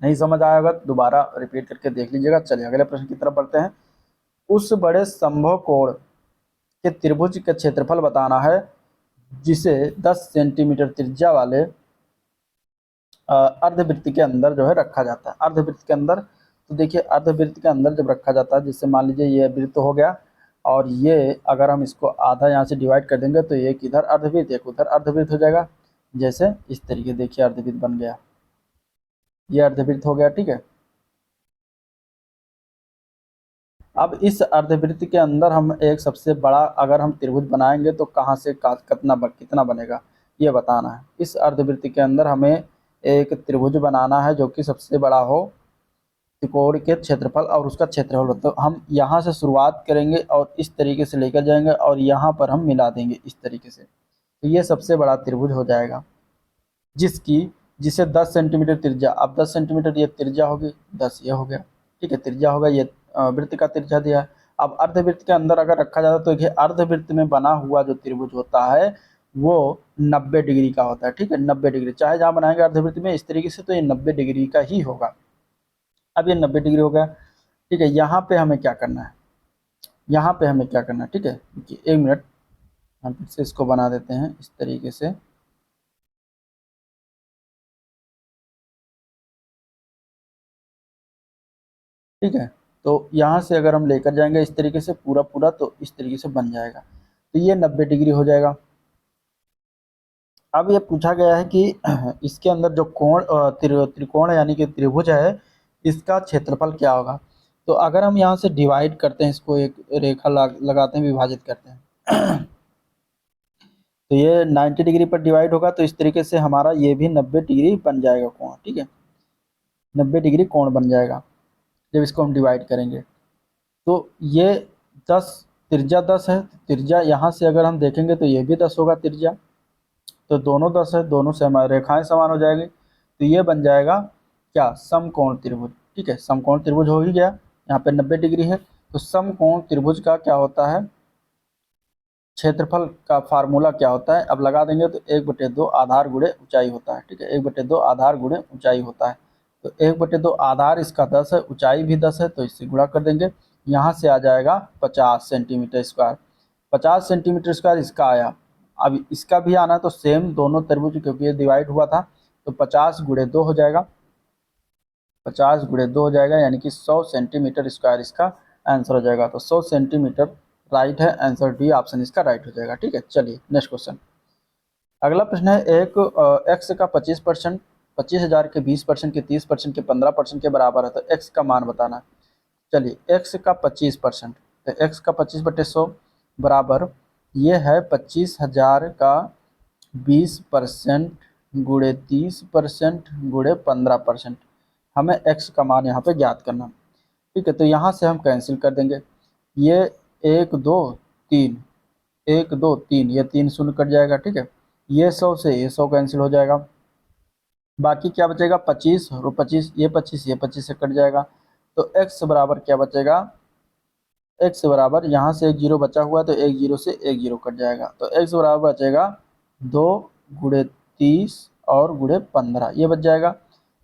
Speaker 1: नहीं समझ आया होगा तो दोबारा रिपीट करके देख लीजिएगा। चलिए अगले प्रश्न की तरफ बढ़ते हैं। उस बड़े संभव कोण के त्रिभुज का क्षेत्रफल बताना है जिसे 10 सेंटीमीटर त्रिज्या वाले अर्धवृत्त के अंदर जो है रखा जाता है। अर्धवृत्त के अंदर, तो देखिए अर्धवृत्त के अंदर जब रखा जाता है, जिससे मान लीजिए ये वृत्त हो गया, और ये अगर हम इसको आधा यहाँ से डिवाइड कर देंगे तो एक इधर अर्धवृत्त एक उधर अर्धवृत्त हो जाएगा। जैसे इस तरीके देखिए अर्धवृत्त बन गया, ये अर्धवृत्त हो गया। ठीक है, अब इस अर्धवृत्त के अंदर हम एक सबसे बड़ा अगर हम त्रिभुज बनाएंगे तो कहाँ से कितना बनेगा ये बताना है। इस अर्धवृत्त के अंदर हमें एक त्रिभुज बनाना है जो कि सबसे बड़ा हो त्रिकोण के क्षेत्रफल और उसका क्षेत्रफल। तो हम यहाँ से शुरुआत करेंगे और इस तरीके से लेकर जाएंगे और यहाँ पर हम मिला देंगे इस तरीके से, तो ये सबसे बड़ा त्रिभुज हो जाएगा जिसे 10 सेंटीमीटर त्रिज्या, अब 10 सेंटीमीटर ये त्रिज्या होगी, 10 ये हो गया। ठीक है, त्रिज्या होगा, ये वृत्त का त्रिज्या दिया है। अब अर्धवृत्त के अंदर अगर रखा जाता है तो ये अर्धवृत्त में बना हुआ जो त्रिभुज होता है वो 90 डिग्री का होता है। ठीक है, 90 डिग्री, चाहे जहाँ बनाएंगे अर्धवृत्त में इस तरीके से तो ये 90 डिग्री का ही होगा। अब ये 90 डिग्री हो गया। ठीक है, यहाँ पे हमें क्या करना है, यहाँ पे हमें क्या करना है, ठीक है, एक मिनट हम फिर से इसको बना देते हैं इस तरीके से। ठीक है, तो यहाँ से अगर हम लेकर जाएंगे इस तरीके से पूरा पूरा तो इस तरीके से बन जाएगा, तो ये 90 डिग्री हो जाएगा। अब ये पूछा गया है कि इसके अंदर जो कोण त्रिकोण यानी कि त्रिभुज है इसका क्षेत्रफल क्या होगा। तो अगर हम यहाँ से डिवाइड करते हैं, इसको एक रेखा लगाते हैं, विभाजित करते हैं तो ये 90 डिग्री पर डिवाइड होगा, तो इस तरीके से हमारा ये भी 90 डिग्री बन जाएगा कोण। ठीक है, 90 डिग्री कोण बन जाएगा जब इसको हम डिवाइड करेंगे। तो ये 10 त्रिज्या 10 है, त्रिज्या यहाँ से अगर हम देखेंगे तो ये भी 10 होगा त्रिज्या, तो दोनों 10 है, दोनों से हमारी रेखाएं समान हो जाएगी, तो ये बन जाएगा क्या, समकोण त्रिभुज। ठीक है, समकोण त्रिभुज हो ही गया, यहाँ पे 90 डिग्री है, तो समकोण त्रिभुज का क्या होता है, क्षेत्रफल का फार्मूला क्या होता है, अब लगा देंगे तो 1/2 आधार गुणे ऊंचाई होता है। ठीक है, 1/2 आधार गुणे ऊंचाई होता है, तो 1/2 आधार इसका 10 है, ऊंचाई भी 10 है, तो इससे गुणा कर देंगे। यहाँ से आ जाएगा 50 सेंटीमीटर स्क्वायर, 50 सेंटीमीटर स्क्वायर इसका आया। अब इसका भी आना है तो सेम दोनों त्रिभुज, क्योंकि ये डिवाइड हुआ था, तो 50 गुणे 2 हो जाएगा, 50 गुणे 2 हो जाएगा, यानी कि 100 सेंटीमीटर स्क्वायर इसका आंसर हो जाएगा। तो 100 सेंटीमीटर राइट है, आंसर डी ऑप्शन इसका राइट हो जाएगा। ठीक है, चलिए नेक्स्ट क्वेश्चन। अगला प्रश्न है, एक एक्स का 25%, 25,000 के 20% के 30% के 15% के बराबर है, तो एक्स का मान बताना है। चलिए एक्स का 25%, तो एक्स का 25/100 बराबर ये है 25,000 का 20% गुणे 30% गुणे 15%। हमें एक्स का मान यहाँ पे ज्ञात करना। ठीक है, तो यहाँ से हम कैंसिल कर देंगे, ये 1 2 3, 1 2 3, ये 3 शून्य कट जाएगा। ठीक है, ये 100 से ये 100 कैंसिल हो जाएगा, बाकी क्या बचेगा 25 और 25, ये 25 ये 25 से कट जाएगा। तो x बराबर क्या बचेगा, x बराबर यहाँ से एक जीरो बचा हुआ है, तो एक जीरो से एक जीरो कट जाएगा। तो x बराबर बचेगा 2 गुणे 30 और गुणे 15, ये बच जाएगा।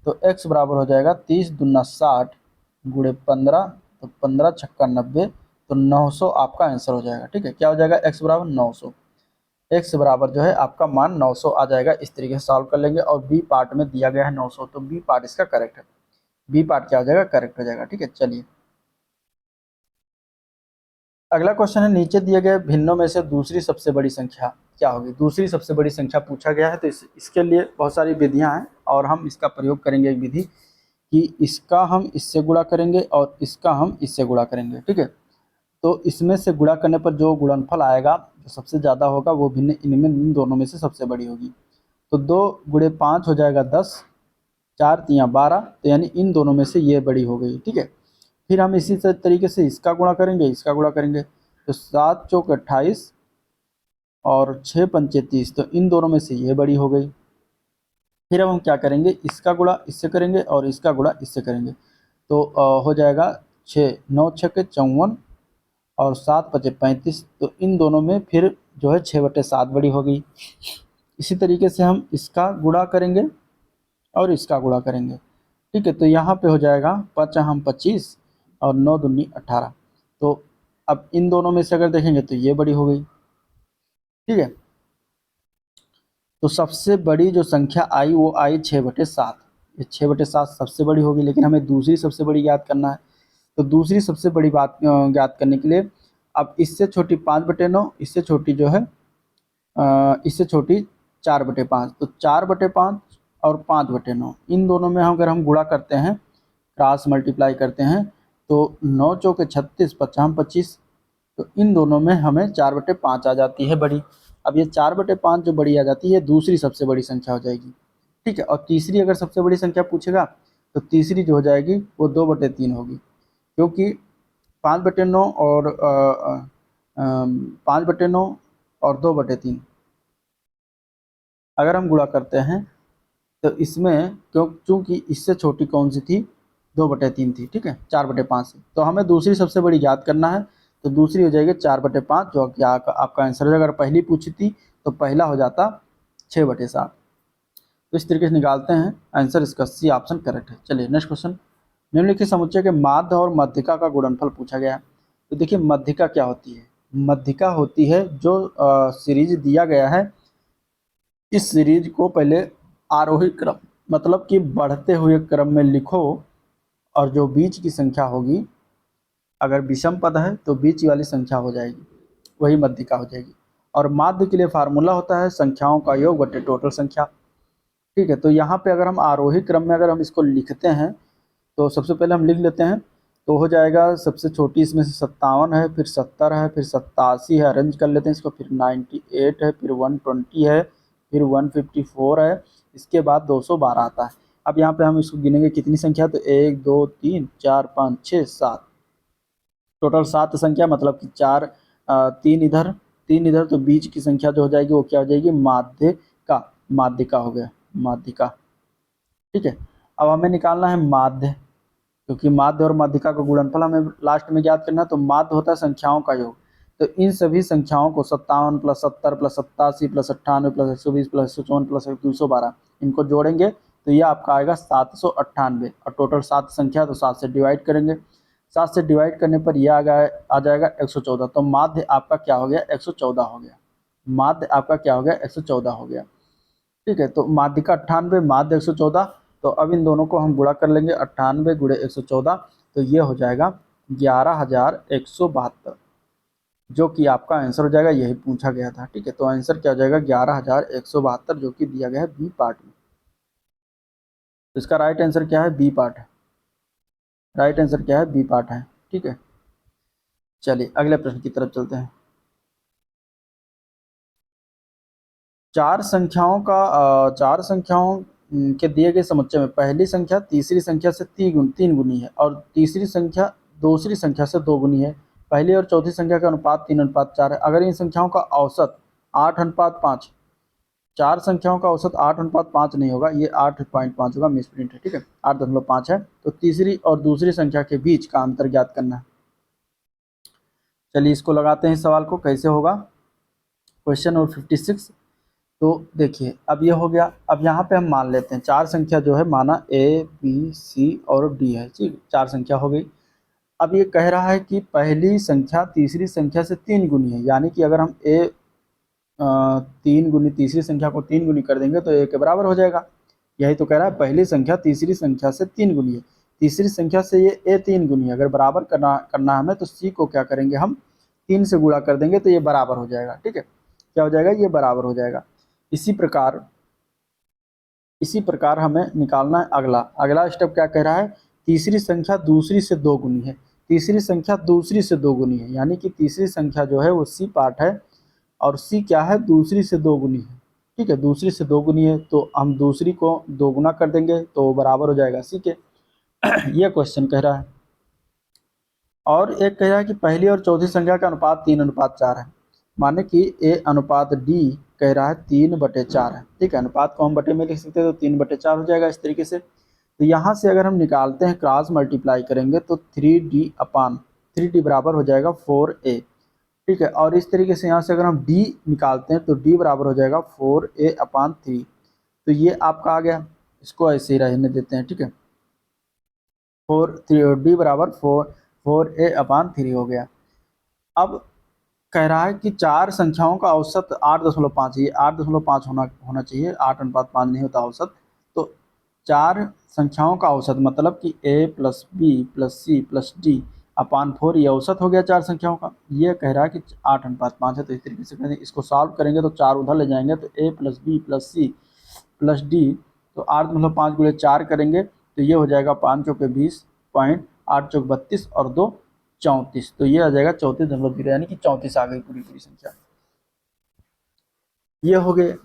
Speaker 1: तो x बराबर हो जाएगा 30 दूना 60 गुणे 15, तो 15 छक्का 90, तो 900 आपका आंसर हो जाएगा। ठीक है, क्या हो जाएगा, x बराबर 900, x बराबर जो है आपका मान 900 आ जाएगा। इस तरीके से सॉल्व कर लेंगे, और बी पार्ट में दिया गया है 900, तो बी पार्ट इसका करेक्ट है, बी पार्ट क्या हो जाएगा, करेक्ट हो जाएगा। ठीक है, चलिए अगला क्वेश्चन है, नीचे दिए गए भिन्नों में से दूसरी सबसे बड़ी संख्या क्या होगी। दूसरी सबसे बड़ी संख्या पूछा गया है, तो इसके लिए बहुत सारी विधियां हैं, और हम इसका प्रयोग करेंगे एक विधि कि इसका हम इससे गुणा करेंगे और इसका हम इससे गुणा करेंगे। ठीक है, तो इसमें से गुणा करने पर जो गुणनफल आएगा, जो सबसे ज़्यादा होगा, वो भिन्न इनमें इन दोनों में से सबसे बड़ी होगी। तो 2 गुणे 5 हो जाएगा 10, 4 तियाँ 12, तो यानी इन दोनों में से ये बड़ी हो गई। ठीक है, फिर हम इसी तरीके से इसका गुणा करेंगे, इसका गुणा करेंगे, तो 7 चौक 28 और 6 पंचे 30, तो इन दोनों में से ये बड़ी हो गई। फिर अब हम क्या करेंगे, इसका गुणा इससे करेंगे और इसका गुणा इससे करेंगे, तो हो जाएगा 6 9 छक्के 54 और 7 पचे 35, तो इन दोनों में फिर जो है 6/7 बड़ी हो गई। इसी तरीके से हम इसका गुणा करेंगे और इसका गुणा करेंगे। ठीक है, तो यहाँ पे हो जाएगा 5 हम 25 और 9 दूनी 18, तो अब इन दोनों में से अगर देखेंगे तो ये बड़ी हो गई। ठीक है, तो सबसे बड़ी जो संख्या आई वो आई 6/7, ये 6/7 सबसे बड़ी होगी, लेकिन हमें दूसरी सबसे बड़ी ज्ञात करना है। तो दूसरी सबसे बड़ी बात ज्ञात करने के लिए अब इससे छोटी 5/9, इससे छोटी जो है इससे छोटी 4/5, तो 4/5 और 5/9, इन दोनों में अगर हम गुणा करते हैं, क्रॉस मल्टीप्लाई करते हैं, तो 9 चौके 36, 5 25, तो इन दोनों में हमें 4/5 आ जाती है बड़ी। अब ये 4/5 जो बड़ी आ जाती है, दूसरी सबसे बड़ी संख्या हो जाएगी। ठीक है, और तीसरी अगर सबसे बड़ी संख्या पूछेगा, तो तीसरी जो हो जाएगी वो 2/3 होगी, क्योंकि 5/9 और 5/9 और 2/3 अगर हम गुणा करते हैं, तो इसमें चूँकि इससे छोटी कौन सी थी, 2/3 थी। ठीक है, 4/5 से, तो हमें दूसरी सबसे बड़ी याद करना है, तो दूसरी हो जाएगी 4/5, जो कि आपका आंसर है। अगर पहली पूछी थी तो पहला हो जाता 6/7। तो इस तरीके से निकालते हैं आंसर, इसका सी ऑप्शन करेक्ट है। चलिए नेक्स्ट क्वेश्चन, निम्नलिखित समुच्चय के माध्य और मध्यिका का गुणनफल पूछा गया है। तो देखिए मध्यिका क्या होती है, मध्यिका होती है जो सीरीज दिया गया है, इस सीरीज को पहले आरोही क्रम, मतलब कि बढ़ते हुए क्रम में लिखो, और जो बीच की संख्या होगी, अगर विषम पद है तो बीच वाली संख्या हो जाएगी, वही मध्यिका हो जाएगी। और माध्य के लिए फार्मूला होता है संख्याओं का योग बटे टोटल संख्या। ठीक है, तो यहाँ पे अगर हम आरोही क्रम में अगर हम इसको लिखते हैं, तो सबसे पहले हम लिख लेते हैं, तो हो जाएगा सबसे छोटी इसमें से 57 है, फिर 70 है, फिर 87 है, अरेंज कर लेते हैं इसको, फिर 98 है, फिर 120 है, फिर 154 है, इसके बाद 212 आता है। अब यहाँ पे हम इसको गिनेंगे कितनी संख्या, तो 1 2 3 4 5 6 7, टोटल 7 संख्या, मतलब कि 4 3 इधर 3 इधर, तो बीच की संख्या जो हो जाएगी वो क्या हो जाएगी, माध्यिका हो गया, माध्यिका। ठीक है, अब हमें निकालना है माध्य, क्योंकि माध्य और माध्यिका का गुणनफल हमें लास्ट में ज्ञात करना है। तो माध्य होता है संख्याओं का योग, तो इन सभी संख्याओं को 57 + 70 + 87 + 98 + 120 + 154 + 212, इनको जोड़ेंगे तो ये आपका आएगा 798, और टोटल 7 संख्या, तो 7 से डिवाइड करेंगे, 7 से डिवाइड करने पर यह आ जाएगा 114। तो माध्य आपका क्या हो गया, 114 हो गया, माध्य आपका क्या हो गया, 114 हो गया। ठीक है, तो माध्यिका 98, माध्य 114, तो अब इन दोनों को हम गुणा कर लेंगे, 98 × 114, तो ये हो जाएगा 11,172, जो कि आपका आंसर हो जाएगा, यही पूछा गया था। ठीक है, तो आंसर क्या हो जाएगा 11,172, जो कि दिया गया है बी पार्ट में। तो इसका राइट आंसर क्या है, बी पार्ट है। राइट आंसर क्या है, बी पार्ट है। ठीक है, चलिए अगले प्रश्न की तरफ चलते हैं। चार संख्याओं के दिए गए समुच्चय में पहली संख्या तीसरी संख्या से तीन गुनी है और तीसरी संख्या दूसरी संख्या से 2 गुनी है। पहली और चौथी संख्या का अनुपात 3:4 है। अगर इन संख्याओं का औसत 8:5, चार संख्याओं का औसत 8:5 नहीं होगा, ये 8.5 होगा, मिस प्रिंट है। ठीक है, 8.5 है। तो तीसरी और दूसरी संख्या के बीच का अंतर ज्ञात करना है। चलिए इसको लगाते हैं, इस सवाल को कैसे होगा। Question number 56। तो देखिए अब ये हो गया। अब यहाँ पे हम मान लेते हैं चार संख्या जो है, माना ए बी सी और डी है। ठीक, चार संख्या हो गई। अब ये कह रहा है कि पहली संख्या तीसरी संख्या से 3 गुनी है, यानी कि अगर हम 3 गुनी तीसरी संख्या को 3 गुनी कर देंगे तो ए के बराबर हो जाएगा। यही तो कह रहा है, पहली संख्या तीसरी संख्या से 3 गुनी है, तीसरी संख्या से ये ए 3 गुनी है। अगर बराबर करना हमें तो सी को क्या करेंगे, हम 3 से गुणा कर देंगे तो ये बराबर हो जाएगा। ठीक है, क्या हो जाएगा, ये बराबर हो जाएगा। इसी प्रकार हमें निकालना है अगला स्टेप। क्या कह रहा है, तीसरी संख्या दूसरी से 2 गुनी है। तीसरी संख्या दूसरी से 2 गुनी है, यानी कि तीसरी संख्या जो है वो सी पार्ट है और सी क्या है, दूसरी से 2 गुनी है। ठीक है, दूसरी से 2 गुनी है तो हम दूसरी को 2 गुना कर देंगे तो बराबर हो जाएगा सी के। ये क्वेश्चन कह रहा है। और एक कह रहा है कि पहली और चौथी संख्या का अनुपात 3:4 है, माने कि ए अनुपात डी कह रहा है 3/4 है। ठीक है, अनुपात को हम बटे में लिख सकते हैं तो 3/4 हो जाएगा इस तरीके से। तो यहाँ से अगर हम निकालते हैं, क्रॉस मल्टीप्लाई करेंगे तो 3D बराबर हो जाएगा 4A। ठीक है, और इस तरीके से यहाँ से अगर हम डी निकालते हैं तो डी बराबर हो जाएगा 4A/3। तो ये आपका आ गया, इसको ऐसे ही रहने देते हैं। ठीक है, 4D बराबर 4A/3 हो गया। अब कह रहा है कि चार संख्याओं का औसत 8.5 है, 8.5 होना चाहिए, 8:5 नहीं होता औसत। तो चार संख्याओं का औसत मतलब कि a plus b plus c plus d upon 4, ये औसत हो गया चार संख्याओं का। ये कह रहा है कि 8:5 है। तो इस तरीके से करेंगे, इसको सॉल्व करेंगे तो चार उधर ले जाएंगे तो a plus b plus c plus d, तो 8 गुणे 4 करेंगे तो ये हो जाएगा 5 चौके 20, 8 चौक 32 और 2 34। तो ये आ जाएगा 34.0, यानी कि 34 आ गई पूरी संख्या। ये हो गए।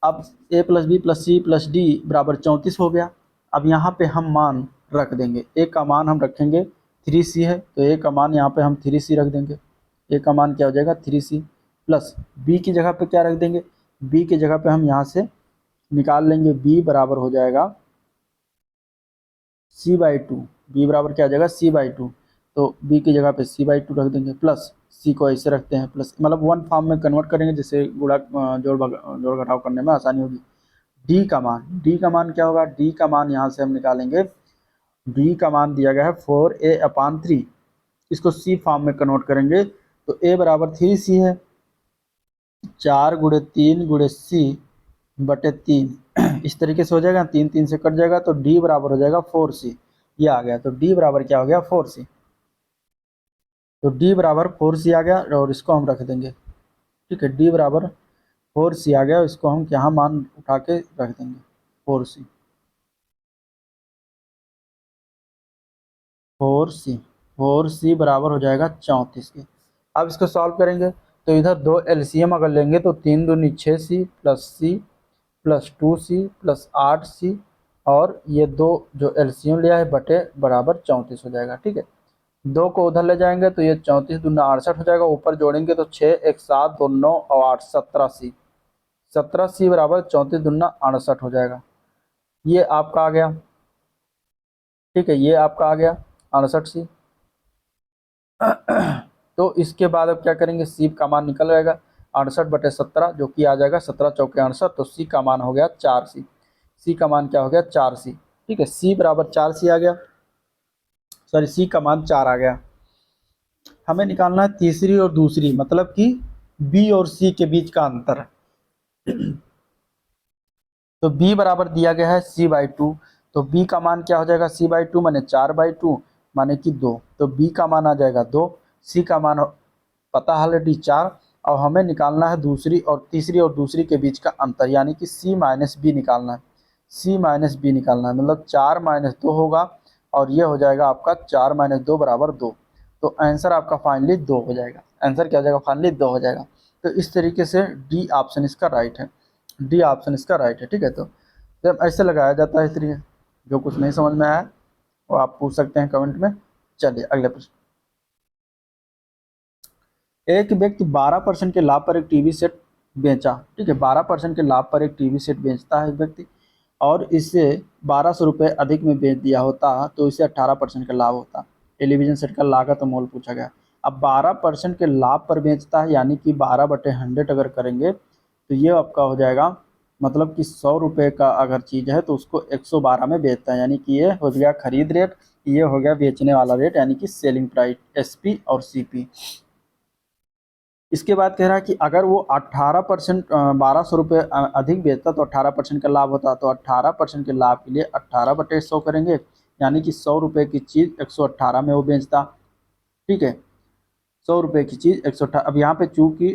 Speaker 1: अब a plus b plus c plus d बराबर 34 हो गया। अब यहाँ पे हम मान रख देंगे, a का मान हम रखेंगे 3c है तो a का मान यहाँ पे हम 3c रख देंगे। a का मान क्या हो जाएगा 3c, प्लस b की जगह पे क्या रख देंगे, b की जगह पे हम यहाँ से निकाल लेंगे, b बराबर हो जाएगा c/2। b बराबर क्या आ जाएगा c/2, तो b की जगह पे c/2 रख देंगे, प्लस c को ऐसे रखते हैं, प्लस मतलब वन फॉर्म में कन्वर्ट करेंगे जिससे जोड़ घटाव करने में आसानी होगी। d का मान क्या होगा, d का मान यहाँ से हम निकालेंगे, d का मान दिया गया है 4A/3। इसको c फॉर्म में कन्वर्ट करेंगे तो a बराबर 3c है, 4 गुणे 3 गुणे c बटे 3 इस तरीके से हो जाएगा, 3 3 से कट जाएगा तो d बराबर हो जाएगा 4c। ये आ गया, तो d बराबर क्या हो गया 4c। तो d बराबर 4c आ गया और इसको हम रख देंगे। ठीक है, d बराबर 4c आ गया, इसको हम यहाँ मान उठा के रख देंगे 4c। 4c बराबर हो जाएगा 34 के। अब इसको सॉल्व करेंगे तो इधर दो एलसीएम अगर लेंगे तो 3 दूनी 6c plus c plus 2c plus 8c, और ये दो जो एलसीएम लिया है बटे बराबर 34 हो जाएगा। ठीक है, दो को उधर ले जाएंगे तो ये 34 दूना 68 हो जाएगा, ऊपर जोड़ेंगे तो 6 1 7 2 9 और 8 17c, 17c बराबर 34 दूना 68 हो जाएगा। ये आपका आ गया। ठीक है, ये आपका आ गया 68c। तो इसके बाद अब क्या करेंगे, सी का मान निकल जाएगा 68/17, जो कि आ जाएगा 17 चौके 68। तो सी का मान हो गया 4c। सी का मान क्या हो गया 4c। ठीक है, सी बराबर 4c आ गया, सॉरी सी का मान 4 आ गया। हमें निकालना है तीसरी और दूसरी, मतलब कि बी और सी के बीच का अंतर। तो b बराबर दिया गया है c/2, तो b का मान क्या हो जाएगा c/2 माने 4/2 माने कि 2, तो बी का मान आ जाएगा 2, सी का मान पता है ऑलरेडी 4, और हमें निकालना है दूसरी और दूसरी के बीच का अंतर, यानी कि सी माइनस बी निकालना है। सी माइनस बी निकालना है, मतलब 4 माइनस 2 होगा, और ये हो जाएगा आपका 4 माइनस 2 बराबर 2। तो आंसर आपका फाइनली 2 हो जाएगा। आंसर क्या हो जाएगा? फाइनली 2 हो जाएगा। तो इस तरीके से डी ऑप्शन इसका राइट है। डी ऑप्शन इसका राइट है। ठीक है, तो जब ऐसे लगाया जाता है इस तरीके। जो कुछ नहीं समझ में आया वो आप पूछ सकते हैं कमेंट में। चलिए अगले प्रश्न। एक व्यक्ति 12% के लाभ पर एक टीवी सेट बेचा। ठीक है, 12% के लाभ पर एक टीवी सेट बेचता है एक व्यक्ति, और इसे 1200 रुपये अधिक में बेच दिया होता तो इसे 18% का लाभ होता। टेलीविजन सेट का लागत मोल पूछा गया। अब 12% के लाभ पर बेचता है, यानी कि 12/100 अगर करेंगे तो ये आपका हो जाएगा, मतलब कि 100 रुपये का अगर चीज़ है तो उसको 112 में बेचता है, यानी कि ये हो गया खरीद रेट, ये हो गया बेचने वाला रेट, यानी कि सेलिंग प्राइस, एसपी और सीपी। इसके बाद कह रहा है कि अगर वो 18% 1200 रुपये अधिक बेचता तो 18% का लाभ होता। तो 18% के लाभ के लिए 18/100 करेंगे, यानी कि 100 रुपये की चीज़ 118 में वो बेचता। ठीक है, 100 रुपये की चीज़ 118। अब यहाँ पे चूँकि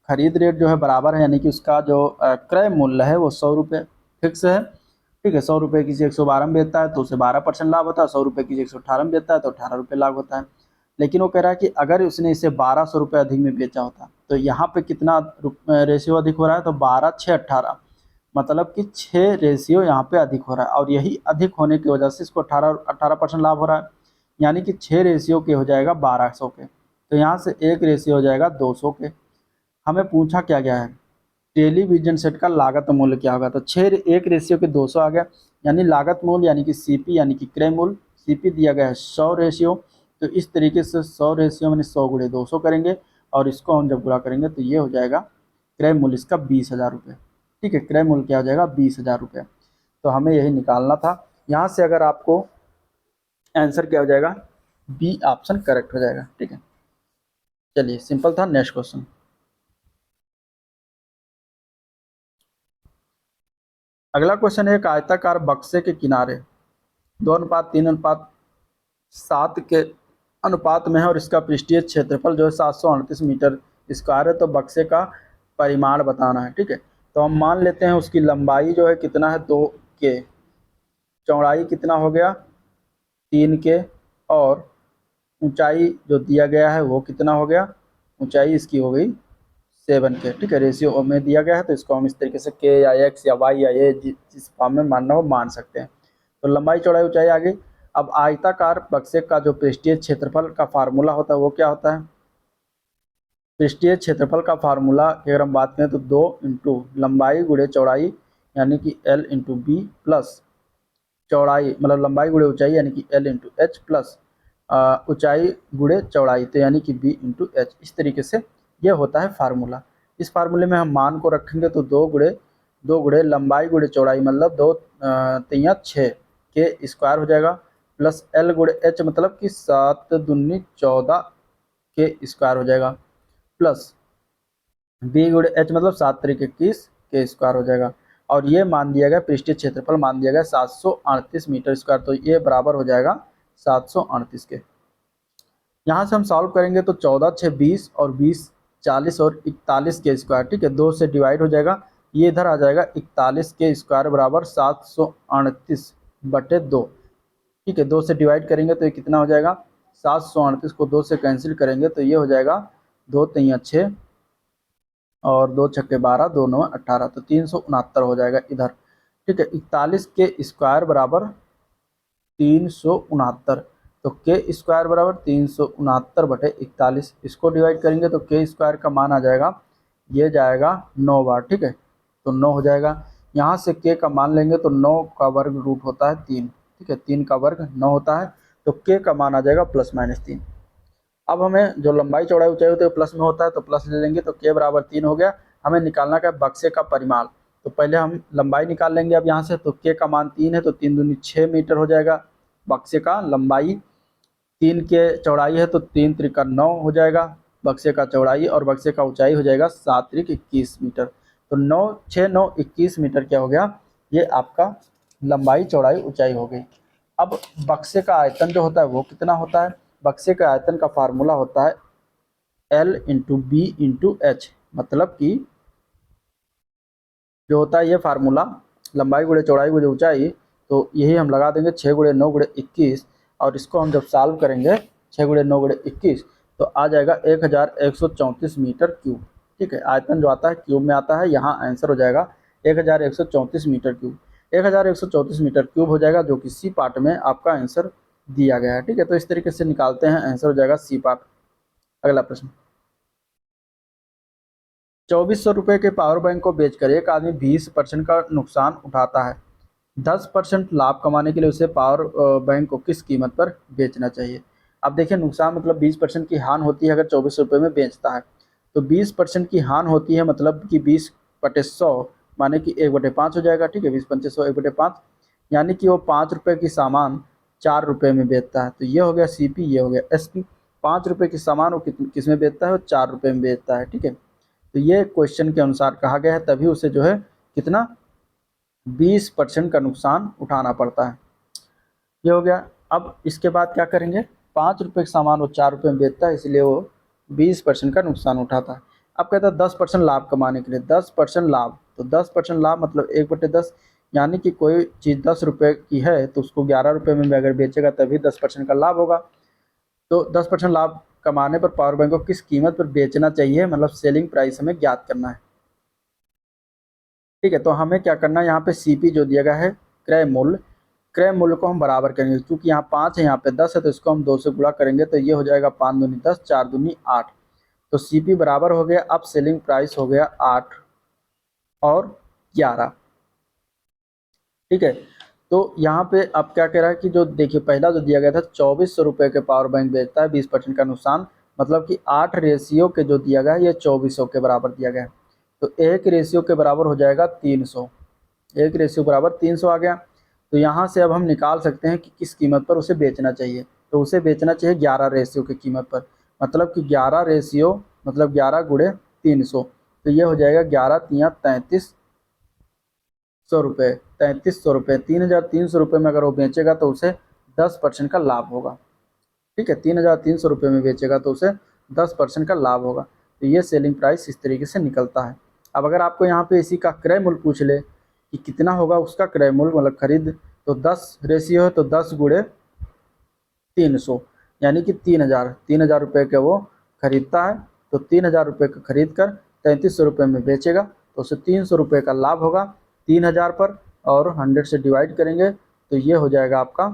Speaker 1: खरीद रेट जो है बराबर है, यानी कि उसका जो क्रय मूल्य है वो 100 रुपये फिक्स है। ठीक है, 100 रुपये की चीज़ 112 में बेचता है तो उसे 12% लाभ होता है। 100 रुपये की चीज़ 118 में बेचता है तो 18 रुपये लाभ होता है। लेकिन वो कह रहा है कि अगर उसने इसे 1200 रुपये अधिक में बेचा होता तो यहाँ पे कितना रेशियो अधिक हो रहा है? तो 12, 6, 18, मतलब कि 6 रेशियो यहाँ पे अधिक हो रहा है, और यही अधिक होने की वजह से इसको 18% लाभ हो रहा है, यानी कि 6 रेशियो के हो जाएगा 1200 के, तो यहाँ से 1 रेशियो हो जाएगा 200 के। हमें पूछा क्या गया है? टेलीविजन सेट का लागत मूल्य क्या होगा? तो 6 1 रेशियो के 200 आ गया, यानी लागत मूल्य यानी कि सीपी यानी कि क्रय मूल्य। सीपी दिया गया है 100 रेशियो, तो इस तरीके से 100 रेशियो मैंने 100 गुणे 200 करेंगे, और इसको हम जब गुणा करेंगे तो ये हो जाएगा क्रय मूल्य इसका 20,000 रुपये। ठीक है, क्रय मूल्य क्या हो जाएगा? 20,000 रुपये। तो हमें यही निकालना था। यहाँ से अगर आपको आंसर क्या हो जाएगा? बी ऑप्शन करेक्ट हो जाएगा। ठीक है, चलिए सिंपल था। Next question. अगला क्वेश्चन है, एक आयताकार बक्से के किनारे 2:3:7 के अनुपात में है, और इसका पृष्ठीय क्षेत्रफल जो है 738 मीटर स्क्वायर है। तो बक्से का परिमाण बताना है। ठीक है, तो हम मान लेते हैं उसकी लंबाई जो है कितना है? 2 के, चौड़ाई कितना हो गया? 3 के, और ऊंचाई जो दिया गया है वो कितना हो गया? ऊंचाई इसकी हो गई 7 के। ठीक है, रेशियो में दिया गया है, तो इसको हम इस तरीके से के या एक्स या वाई या ए जिस फॉर्म में मानना हो मान सकते हैं। तो लंबाई चौड़ाई ऊंचाई आ गई। अब आयताकार बक्से का जो पृष्ठीय क्षेत्रफल का फार्मूला होता है वो क्या होता है? पृष्ठीय क्षेत्रफल का फार्मूला अगर हम बात करें तो 2 इंटू लंबाई गुणे चौड़ाई, यानी कि एल इंटू बी, प्लस चौड़ाई मतलब लंबाई गुणे ऊंचाई यानी कि एल इंटू एच, प्लस ऊंचाई गुणे चौड़ाई तो यानी कि बी इंटू एच। इस तरीके से ये होता है फार्मूला। इस फार्मूले में हम मान को रखेंगे तो 2 गुणे लंबाई गुणे चौड़ाई, मतलब 2 तियाँ 6 के स्क्वायर हो जाएगा, प्लस एल गुणे एच मतलब कि 7 दूनी 14 के स्क्वायर हो जाएगा, प्लस बी गुणे एच मतलब 7 तरीके 21 के स्क्वायर हो जाएगा। और ये मान दिया गया पृष्ठीय क्षेत्रफल मान दिया गया 738 मीटर स्क्वायर, तो ये बराबर हो जाएगा 738 के। यहाँ से हम सॉल्व करेंगे तो 14 6 20 और 20 40 और 41 के स्क्वायर। ठीक है, 2 से डिवाइड हो जाएगा, ये इधर आ जाएगा 41 के स्क्वायर बराबर 738/2। ठीक है, 2 से डिवाइड करेंगे तो ये कितना हो जाएगा? 738 को 2 से कैंसिल करेंगे तो ये हो जाएगा 2 तियाँ 6 और 2 छक्के 12, 2 9 18, तो 369 हो जाएगा इधर। ठीक है, 41 के स्क्वायर बराबर 369, तो के स्क्वायर बराबर 369/41। इसको डिवाइड करेंगे तो के स्क्वायर का मान आ जाएगा, ये जाएगा 9 बार। ठीक है, तो 9 हो जाएगा। यहाँ से के का मान लेंगे तो 9 का वर्ग रूट होता है 3। ठीक है, 3 का वर्ग 9 होता है, तो के का मान आ जाएगा +-3। अब हमें जो लंबाई चौड़ाई ऊंचाई होती है प्लस में होता है, तो प्लस ले लेंगे तो के बराबर 3 हो गया। हमें निकालना का बक्से का परिमाण, तो पहले हम लंबाई निकाल लेंगे। अब यहाँ से तो के का मान 3 है, तो 3 दूनी 6 मीटर हो जाएगा बक्से का लंबाई। 3 के चौड़ाई है तो 3 त्रिका 9 हो जाएगा बक्से का चौड़ाई, और बक्से का ऊंचाई हो जाएगा 7 त्रिक 21 मीटर। तो 9 6 9 21 मीटर क्या हो गया? ये आपका लंबाई चौड़ाई ऊंचाई हो गई। अब बक्से का आयतन जो होता है वो कितना होता है? बक्से का आयतन का फार्मूला होता है L into B into H, मतलब कि जो होता है ये फार्मूला लंबाई गुणे चौड़ाई गुणे ऊंचाई, तो यही हम लगा देंगे 6 गुणे 9 गुणे 21, और इसको हम जब सॉल्व करेंगे 6 गुणे 9 गुणे 21 तो आ जाएगा 1134 मीटर क्यूब। ठीक है, आयतन जो आता है क्यूब में आता है, यहाँ आंसर हो जाएगा 1134 मीटर क्यूब। 1134 मीटर क्यूब हो जाएगा, जो कि सी पार्ट में आपका आंसर दिया गया है। ठीक है, तो इस तरीके से निकालते हैं, आंसर हो जाएगा सी पार्ट। अगला प्रश्न, 2400 रुपये के पावर बैंक को बेचकर एक आदमी 20% का नुकसान उठाता है। 10% लाभ कमाने के लिए उसे पावर बैंक को किस कीमत पर बेचना चाहिए? अब देखिए, नुकसान मतलब 20% की हानि होती है अगर 2400 रुपये में बेचता है, तो 20% की हानि होती है मतलब कि 20/100 माने कि 1/5 हो जाएगा। ठीक है, 20/100 1/5, यानी कि वो 5 रुपये की सामान 4 रुपये में बेचता है। तो ये हो गया CP, ये हो गया SP। 5 रुपये की सामान वो किस में बेचता है? वो 4 रुपये में बेचता है। ठीक है, तो ये क्वेश्चन के अनुसार कहा गया है, तभी उसे जो है कितना 20% का नुकसान उठाना पड़ता है। ये हो गया। अब इसके बाद क्या करेंगे? 5 रुपये का सामान वो 4 रुपये में बेचता है, इसलिए वो 20% का नुकसान उठाता है। अब कहता है 10% लाभ कमाने के लिए, 10% लाभ, तो 10% लाभ मतलब 1/10, यानी कि कोई चीज़ 10 रुपये की है तो उसको 11 रुपये में अगर बेचेगा तभी 10% का लाभ होगा। तो 10% लाभ कमाने पर पावर बैंक को किस कीमत पर बेचना चाहिए, मतलब सेलिंग प्राइस हमें ज्ञात करना है। ठीक है, तो हमें क्या करना है, यहाँ पे CP जो दिया गया है क्रय मूल्य, क्रय मूल्य को हम बराबर करेंगे, क्योंकि यहाँ 5 है यहाँ पे 10 है, तो इसको हम 2 से गुणा करेंगे, तो ये हो जाएगा 5 दूनी 10, 4 दूनी 8, तो CP बराबर हो गया, अब सेलिंग प्राइस हो गया 8 और 11। ठीक है, तो यहाँ पे अब क्या कह रहा है कि जो देखिए पहला जो दिया गया था 2400 रुपये के पावर बैंक बेचता है, 20% का नुकसान, मतलब कि 8 रेशियो के जो दिया गया है ये 2400 के बराबर दिया गया है, तो 1 रेशियो के बराबर हो जाएगा 300, 1 रेशियो बराबर 300 आ गया। तो यहाँ से अब हम निकाल सकते हैं कि किस कीमत पर उसे बेचना चाहिए, तो उसे बेचना चाहिए 11 रेशियो की कीमत पर, मतलब कि 11 रेशियो मतलब 11 गुणे 300, तो ये हो जाएगा 11 तियाँ 3300 रुपये, 3300 रुपये, 3300 रुपये में अगर वो बेचेगा तो उसे 10% का लाभ होगा। ठीक है, 3300 रुपये में बेचेगा तो उसे 10% का लाभ होगा, तो ये सेलिंग प्राइस इस तरीके से निकलता है। अब अगर आपको यहाँ पे इसी का क्रय मूल्य पूछ ले कि कितना होगा उसका क्रय मूल्य, मतलब खरीद, तो 10 रेशियो है तो 10 गुणे 300, यानी कि 3000 रुपये के वो खरीदता है, तो 3000 रुपये का खरीद कर 3300 रुपये में बेचेगा तो उसे 300 रुपये का लाभ होगा 3000 पर, और 100 से डिवाइड करेंगे तो ये हो जाएगा आपका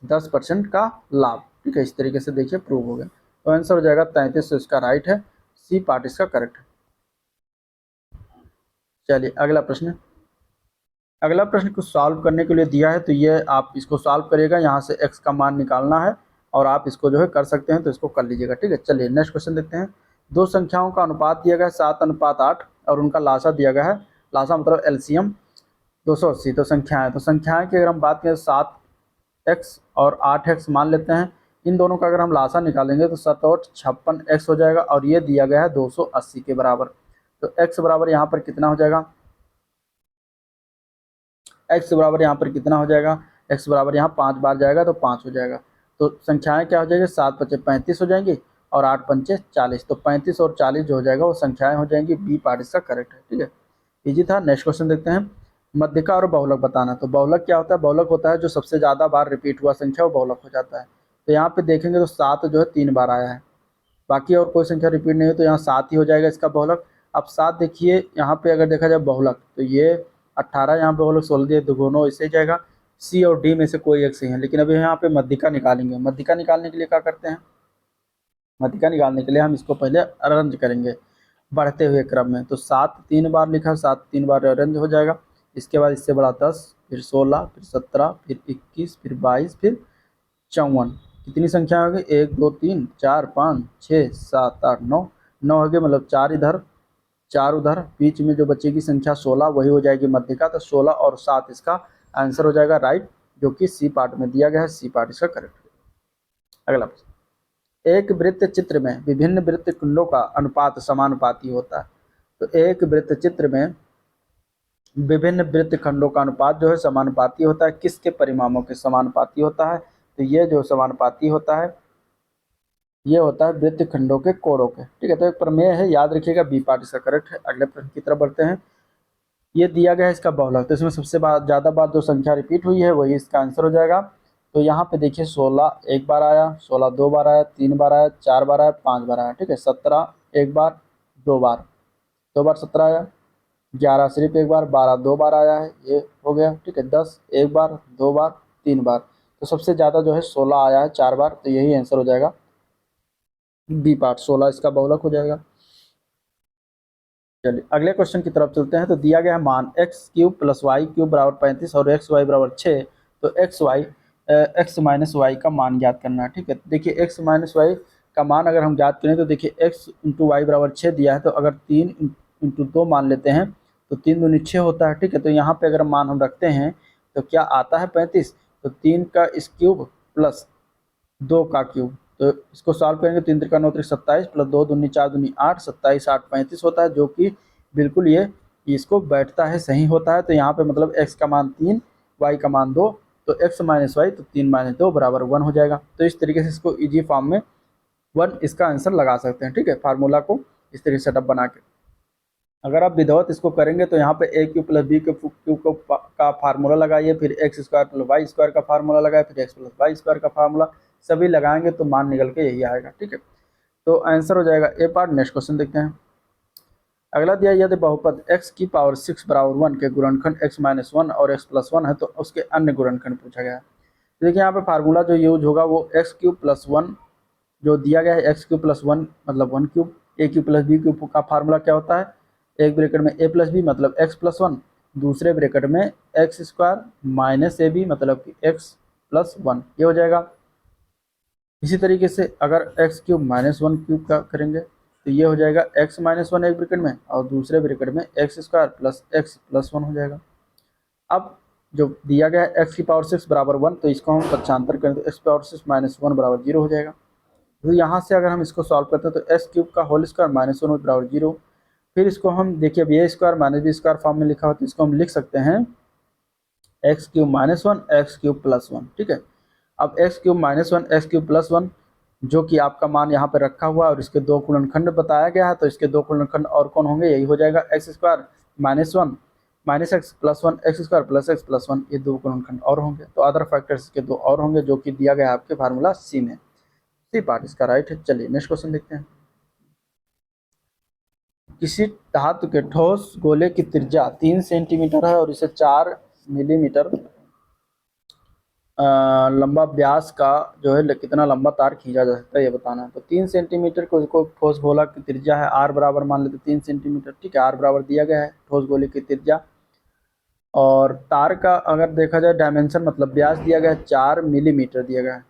Speaker 1: 10% का लाभ। ठीक है, इस तरीके से देखिए प्रूव हो गया, तो आंसर हो जाएगा 3300, इसका राइट है, सी पार्ट इसका करेक्ट है। चलिए अगला प्रश्न, अगला प्रश्न को सॉल्व करने के लिए दिया है, तो ये आप इसको सॉल्व करिएगा, यहाँ से x का मान निकालना है, और आप इसको जो है कर सकते हैं तो इसको कर लीजिएगा। ठीक है, चलिए नेक्स्ट क्वेश्चन देखते हैं। दो संख्याओं का अनुपात दिया गया है 7:8 और उनका लासा दिया गया है, लासा मतलब एलसीएम 280, तो संख्याएं, तो संख्याएं की अगर हम बात करें 7x और 8x मान लेते हैं, इन दोनों का अगर हम लासा निकालेंगे तो 7 और 56x हो जाएगा, और ये दिया गया है 280 के बराबर, तो x बराबर यहाँ पर कितना हो जाएगा, x बराबर यहाँ पर कितना हो जाएगा, x बराबर यहाँ 5 बार जाएगा तो 5 हो जाएगा, तो संख्याएं क्या हो जाएगी, 7 पचे 35 हो जाएंगी और 8 पंचे 40, तो 35 और 40 जो हो जाएगा वो संख्याएं हो जाएंगी, बी पार्ट इसका करेक्ट है। ठीक है, इजी था। नेक्स्ट क्वेश्चन देखते हैं, मध्यिका और बहुलक बताना। तो बहुलक क्या होता है, बहुलक होता है जो सबसे ज़्यादा बार रिपीट हुआ संख्या वो बहुलक हो जाता है। तो यहाँ पे देखेंगे तो 7 जो है 3 बार आया है, बाकी और कोई संख्या रिपीट नहीं है, तो यहाँ 7 ही हो जाएगा इसका बहुलक। अब 7 देखिए यहाँ पे अगर देखा जाए बहुलक, तो ये 18 यहाँ पे बहुलक, 16 दिए दोनों ऐसे ही जाएगा, सी और डी में से कोई एक सही है। लेकिन अभी यहाँ पे मध्यिका निकालेंगे, मध्यिका निकालने के लिए क्या करते हैं, मध्यिका निकालने के लिए हम इसको पहले अरेंज करेंगे बढ़ते हुए क्रम में, तो 7 3 बार लिखा, 7 3 बार अरेंज हो जाएगा, इसके बाद इससे बड़ा 10, फिर 16, फिर 17, फिर 21, फिर 22, फिर 54, कितनी संख्या होगी, 1 2 3 4 5 6 7 8 9, 9 हो गए, मतलब 4 इधर 4 उधर, बीच में जो बचेगी संख्या 16 वही हो जाएगी मध्यिका, तो 16 और 7 इसका आंसर हो जाएगा राइट, जो कि सी पार्ट में दिया गया है, सी पार्ट इसका करेक्ट है। अगला प्रश्न, एक वृत्त चित्र में विभिन्न वृत्त कुंडों का अनुपात समानुपाती होता है। तो एक वृत्त चित्र में विभिन्न वृत्त खंडों का अनुपात जो है समानुपाती होता है, किसके परिमाणों के समानुपाती होता है? तो ये जो समानुपाती होता है ये होता है वृत्त खंडों के कोणों के। ठीक है, तो एक प्रमेय है, याद रखिएगा, बी पार्ट इसका करेक्ट है। अगले प्रश्न की तरफ बढ़ते हैं। ये दिया गया है इसका बहुलक, तो इसमें सबसे ज़्यादा बार जो संख्या रिपीट हुई है वही इसका आंसर हो जाएगा। तो यहाँ पे देखिए 16 एक बार आया, 16 दो बार आया, 3 बार आया, 4 बार आया, 5 बार आया। ठीक है, 17 एक बार, दो बार 17 आया, 11 सिर्फ एक बार, 12 दो बार आया है, ये हो गया। ठीक है, 10 एक बार, 2 बार, 3 बार। तो सबसे ज़्यादा जो है 16 आया है 4 बार, तो यही आंसर हो जाएगा बी पार्ट, 16 इसका बहुलक हो जाएगा। चलिए अगले क्वेश्चन की तरफ चलते हैं। तो दिया गया है मान x cube plus y cube बराबर 35 और एक्स वाई बराबर 6। तो एक्स माइनस वाई का मान ज्ञात करना है। ठीक है, देखिए एक्स माइनस वाई का मान अगर हम ज्ञात करें तो देखिए एक्स इंटू वाई बराबर 6 दिया है, तो अगर 3 इंटू 2 मान लेते हैं तो 3 दूनी 6 होता है। ठीक है, तो यहाँ पे अगर मान हम रखते हैं तो क्या आता है 35। तो 3 का इस क्यूब प्लस 2 का क्यूब, तो इसको सॉल्व करेंगे। 3 त्रिका 9 त्रिक 27 प्लस 2 दूनी 4 दूनी 8, 27 8 35 होता है, जो कि बिल्कुल ये इसको बैठता है, सही होता है। तो यहाँ पे मतलब x का मान 3, y का मान 2, तो x माइनस वाई तो 3 माइनस 2 बराबर 1 हो जाएगा। तो इस तरीके से इसको इजी फॉर्म में 1 इसका आंसर लगा सकते हैं। ठीक है, फार्मूला को इस तरीके से सेटअप बना के अगर आप विदाउट इसको करेंगे तो यहाँ पे a cube plus b cube का फार्मूला लगाइए, फिर x square plus y square का फार्मूला लगाए, फिर एक्स प्लस वाई स्क्वायर का फार्मूला, सभी लगाएंगे तो मान निकल के यही आएगा। ठीक है, तो आंसर हो जाएगा ए पार्ट। नेक्स्ट क्वेश्चन देखते हैं। अगला दिया यदि बहुपद x की पावर 6 बराबर 1 के गुणनखंड x माइनस 1 और x प्लस 1 है तो उसके अन्य गुणनखंड पूछा गया है। तो देखिए यहाँ पे फार्मूला जो यूज होगा वो एक्स क्यूब प्लस 1 जो दिया गया है, एक्स क्यूब प्लस 1 मतलब 1 cube, a cube plus b cube का फार्मूला क्या होता है, एक ब्रैकेट में ए प्लस बी मतलब एक्स प्लस 1, दूसरे ब्रैकेट में x square minus a b मतलब कि एक्स प्लस 1, ये हो जाएगा। इसी तरीके से अगर एक्स क्यूब माइनस 1 क्यूब का करेंगे तो ये हो जाएगा एक्स माइनस 1 एक ब्रैकेट में और दूसरे ब्रैकेट में x square plus x plus 1 हो जाएगा। अब जो दिया गया है एक्स की पावर 6 बराबर 1, तो इसको हम पक्षांतर करें तो एक्स पावर 6 माइनस 1 बराबर 0 हो जाएगा। तो यहाँ से अगर हम इसको सॉल्व करते हैं तो एक्स क्यूब का होल स्क्वायर माइनस 1 बराबर 0। फिर इसको हम देखिए अब a square minus b square form में लिखा हो तो इसको हम लिख सकते हैं x cube minus 1 x cube plus 1। ठीक है, अब x cube minus 1 x cube plus 1 जो कि आपका मान यहाँ पे रखा हुआ है और इसके दो गुणनखंड बताया गया है, तो इसके दो गुणनखंड और कौन होंगे, यही हो जाएगा x square minus 1 minus x plus 1 x square plus x plus 1, ये दो गुणनखंड और होंगे। तो अदर फैक्टर्स के दो और होंगे जो कि दिया गया है आपके फार्मूला सी में। सी पार्ट इसका राइट है। चलिए नेक्स्ट क्वेश्चन देखते हैं। किसी धातु के ठोस गोले की त्रिज्या 3 सेंटीमीटर है और इसे 4 मिलीमीटर लंबा व्यास का जो है कितना लंबा तार खींचा जा सकता है ये बताना है। तो 3 सेंटीमीटर को ठोस गोला की त्रिज्या है, आर बराबर मान लेते 3 सेंटीमीटर। ठीक है, आर बराबर दिया गया है ठोस गोले की त्रिज्या, और तार का अगर देखा जाए डायमेंशन मतलब व्यास दिया गया है 4 मिलीमीटर दिया गया है,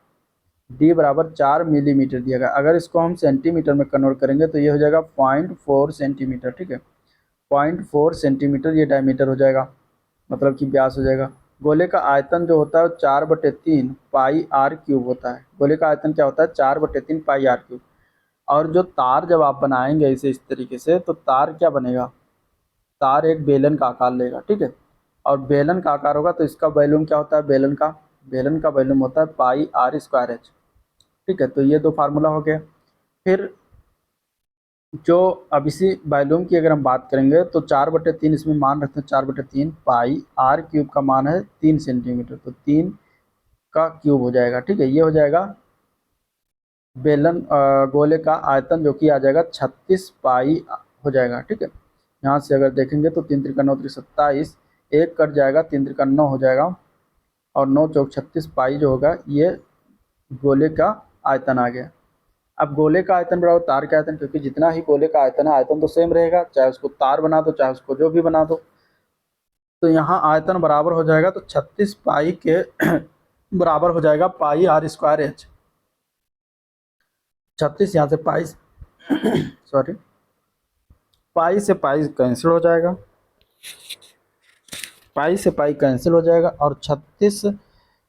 Speaker 1: डी बराबर 4 मिलीमीटर दिया गया। अगर इसको हम सेंटीमीटर में कन्वर्ट करेंगे तो ये हो जाएगा 0.4 सेंटीमीटर। ठीक है, 0.4 सेंटीमीटर ये डायमीटर हो जाएगा, मतलब कि व्यास हो जाएगा। गोले का आयतन जो होता है वो 4/3 पाई आर क्यूब होता है। गोले का आयतन क्या होता है, 4/3 पाई आर क्यूब। और जो तार जब आप बनाएंगे इसे इस तरीके से तो तार क्या बनेगा, तार एक बेलन का आकार लेगा। ठीक है, और बेलन का आकार होगा तो इसका वॉल्यूम क्या होता है, बेलन का वॉल्यूम होता है पाई आर स्क्वायर एच। ठीक है, तो ये दो फार्मूला हो गए। फिर जो अब इसी वॉल्यूम की अगर हम बात करेंगे तो 4/3 इसमें मान रखते हैं, 4/3 पाई आर क्यूब का मान है 3 सेंटीमीटर, तो 3 का क्यूब हो जाएगा। ठीक है, ये हो जाएगा बेलन गोले का आयतन जो कि आ जाएगा 36 पाई हो जाएगा। ठीक है, यहाँ से अगर देखेंगे तो 3 त्रिका 9 त्रिक 27, एक कट जाएगा, 3 त्रिका 9 हो जाएगा और 9 चौक 36 पाई जो होगा ये गोले का आयतन आ गया। अब गोले का आयतन बराबर तार का आयतन, क्योंकि जितना ही गोले का आयतन है आयतन तो सेम रहेगा, चाहे उसको तार बना दो चाहे उसको जो भी बना दो। तो यहाँ आयतन बराबर हो जाएगा तो 36 पाई के बराबर हो जाएगा पाई आर स्क्वायर एच। 36 यहाँ से पाई सॉरी पाई से पाई कैंसिल हो जाएगा, पाई से पाई कैंसिल हो जाएगा और 36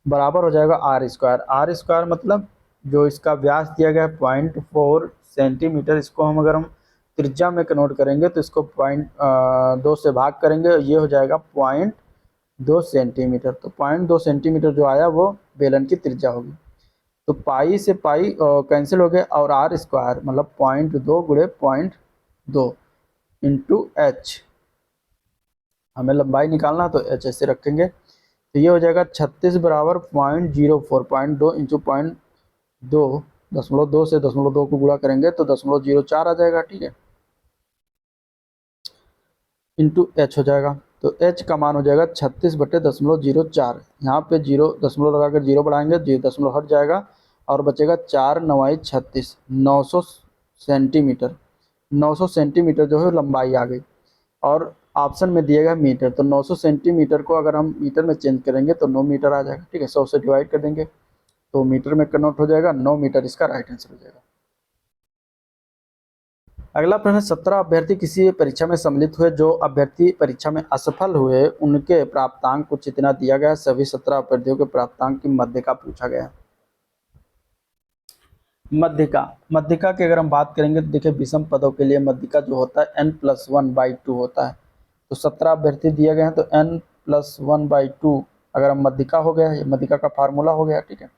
Speaker 1: बराबर हो जाएगा आर स्क्वायर। आर स्क्वायर मतलब जो इसका व्यास दिया गया है 0.4 सेंटीमीटर, इसको हम अगर हम त्रिज्या में कन्वर्ट करेंगे तो इसको 0.2 से भाग करेंगे, ये हो जाएगा 0.2 सेंटीमीटर। तो 0.2 सेंटीमीटर जो आया वो बेलन की त्रिज्या होगी। तो पाई से पाई कैंसिल हो गया और आर स्क्वायर मतलब 0.2 गुणे 0.2 इंटू एच, हमें लंबाई निकालना तो एच ऐसे रखेंगे। तो ये हो जाएगा 36 बराबर 0.04, 0.2 इंटू 0.2, 0.2 से 0.2 को गुणा करेंगे तो 0.04 आ जाएगा, ठीक है, इंटू एच हो जाएगा। तो एच का मान हो जाएगा 36/0.04। यहाँ पे जीरो दशमलव लगाकर जीरो बढ़ाएंगे, जीरो दशमलव हट जाएगा और बचेगा 4 9 36, 900 सेंटीमीटर। 900 सेंटीमीटर जो है लंबाई आ गई और ऑप्शन में दिया गया मीटर, तो 900 सेंटीमीटर को अगर हम मीटर में चेंज करेंगे तो 9 मीटर आ जाएगा, ठीक है। 100 से डिवाइड कर देंगे तो मीटर में कन्वर्ट हो जाएगा, 9 मीटर इसका राइट आंसर हो जाएगा। अगला प्रश्न, 17 अभ्यर्थी किसी परीक्षा में सम्मिलित हुए, जो अभ्यर्थी परीक्षा में असफल हुए उनके प्राप्तांक कुछ इतना दिया गया, सभी 17 अभ्यर्थियों के प्राप्तांक की मध्यिका पूछा गया है। मध्यिका की अगर हम बात करेंगे तो देखिए विषम पदों के लिए मध्यिका जो होता है n+1/2 होता है। तो 17 अभ्यर्थी दिए गए हैं तो n+1/2 अगर हम मध्यिका हो गया, ये मध्यिका का फार्मूला हो गया, ठीक है।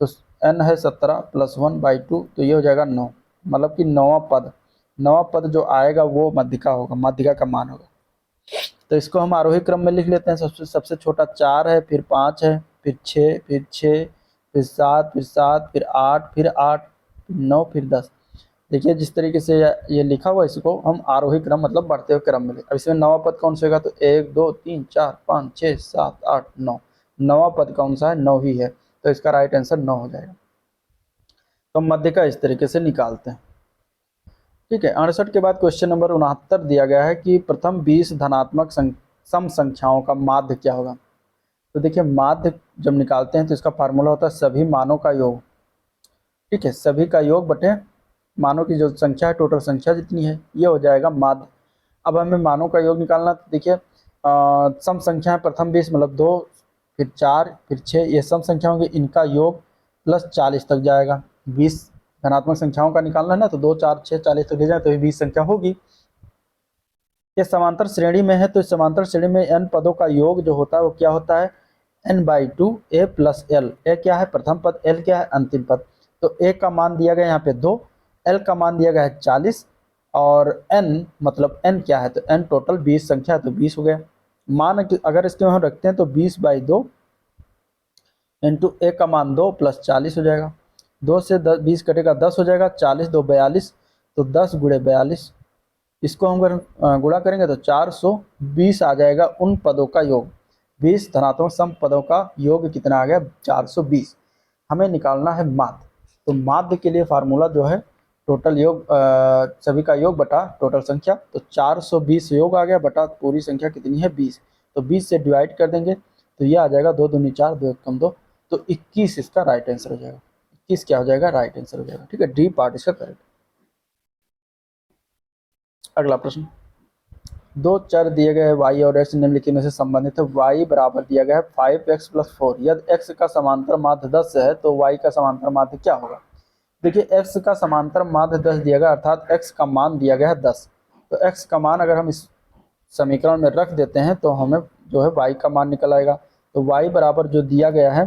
Speaker 1: तो n है 17 + 1/2 तो ये हो जाएगा 9, मतलब कि नौवां पद जो आएगा वो मध्यिका होगा, मध्यिका का मान होगा। तो इसको हम आरोही क्रम में लिख लेते हैं। सबसे छोटा 4 है, फिर 5 है, फिर 6, फिर 6, फिर 7, फिर 7, फिर 8, फिर 8, फिर 9, फिर 10। देखिए जिस तरीके से ये लिखा हुआ है इसको हम आरोही क्रम मतलब बढ़ते हुए क्रम में लिखें। अब इसमें नौवां पद कौन सा होगा, तो 1 2 3 4 5 6 7 8 9, नौवां पद कौन सा है, 9 ही है, तो इसका राइट आंसर 9 हो जाएगा। तो मध्यिका इस तरीके से निकालते हैं, ठीक है। 68 के बाद क्वेश्चन नंबर 69 दिया गया है कि प्रथम 20 धनात्मक सम संख्याओं का माध्य क्या होगा। तो देखिए माध्य जब निकालते हैं तो इसका फार्मूला होता है सभी मानों का योग, ठीक है, सभी का योग बटे मानों की जो संख्या है, टोटल संख्या जितनी है, ये हो जाएगा माध्य। अब हमें मानों का योग निकालना, तो देखिए सम संख्या है प्रथम 20 मतलब 2, फिर 4, फिर 6, ये सम संख्या होंगे, इनका योग प्लस 40 तक जाएगा। 20 धनात्मक संख्याओं का निकालना है ना, तो 2 4 6 40 तक ले जाए तो ये 20 संख्या होगी। ये समांतर श्रेणी में है तो इस समांतर श्रेणी में n पदों का योग जो होता है वो क्या होता है, n/2 a + l। a क्या है प्रथम पद, l क्या है अंतिम पद। तो a का मान दिया गया यहाँ पे 2, l का मान दिया गया है 40 और n मतलब n क्या है, तो n टोटल 20 संख्या है तो 20 हो गया। मान अगर इसके हम रखते हैं तो 20/2 इंटू a का मान 2 + 40 हो जाएगा। 2 से 20 कटेगा 10 हो जाएगा, 40 2 42, तो 10 गुणे 42, इसको हम अगर गुणा करेंगे तो 420 आ जाएगा उन पदों का योग। 20 धनात्मक सम पदों का योग कितना आ गया, 420। हमें निकालना है माध्य। तो माध्य के लिए फार्मूला जो है टोटल योग सभी का योग बटा टोटल संख्या, तो 420 योग आ गया बटा पूरी संख्या कितनी है 20, तो 20 से डिवाइड कर देंगे तो ये आ जाएगा 2 दूनी 4, 2 एकम 2, तो 21 इसका राइट आंसर हो जाएगा। 21 क्या हो जाएगा, राइट आंसर हो जाएगा, ठीक है, डी पार्ट इसका करेक्ट। अगला प्रश्न, दो चर दिए गए y और x निम्नलिखित में से संबंधित है। y बराबर दिया गया है 5x + 4, यदि x का समांतर माध्य 10 है तो y का समांतर माध्य क्या होगा। देखिए x का समांतर माध्य 10 दिया गया, अर्थात x का मान दिया गया है 10, तो x का मान अगर हम इस समीकरण में रख देते हैं तो हमें जो है y का मान निकल आएगा। तो y बराबर जो दिया गया है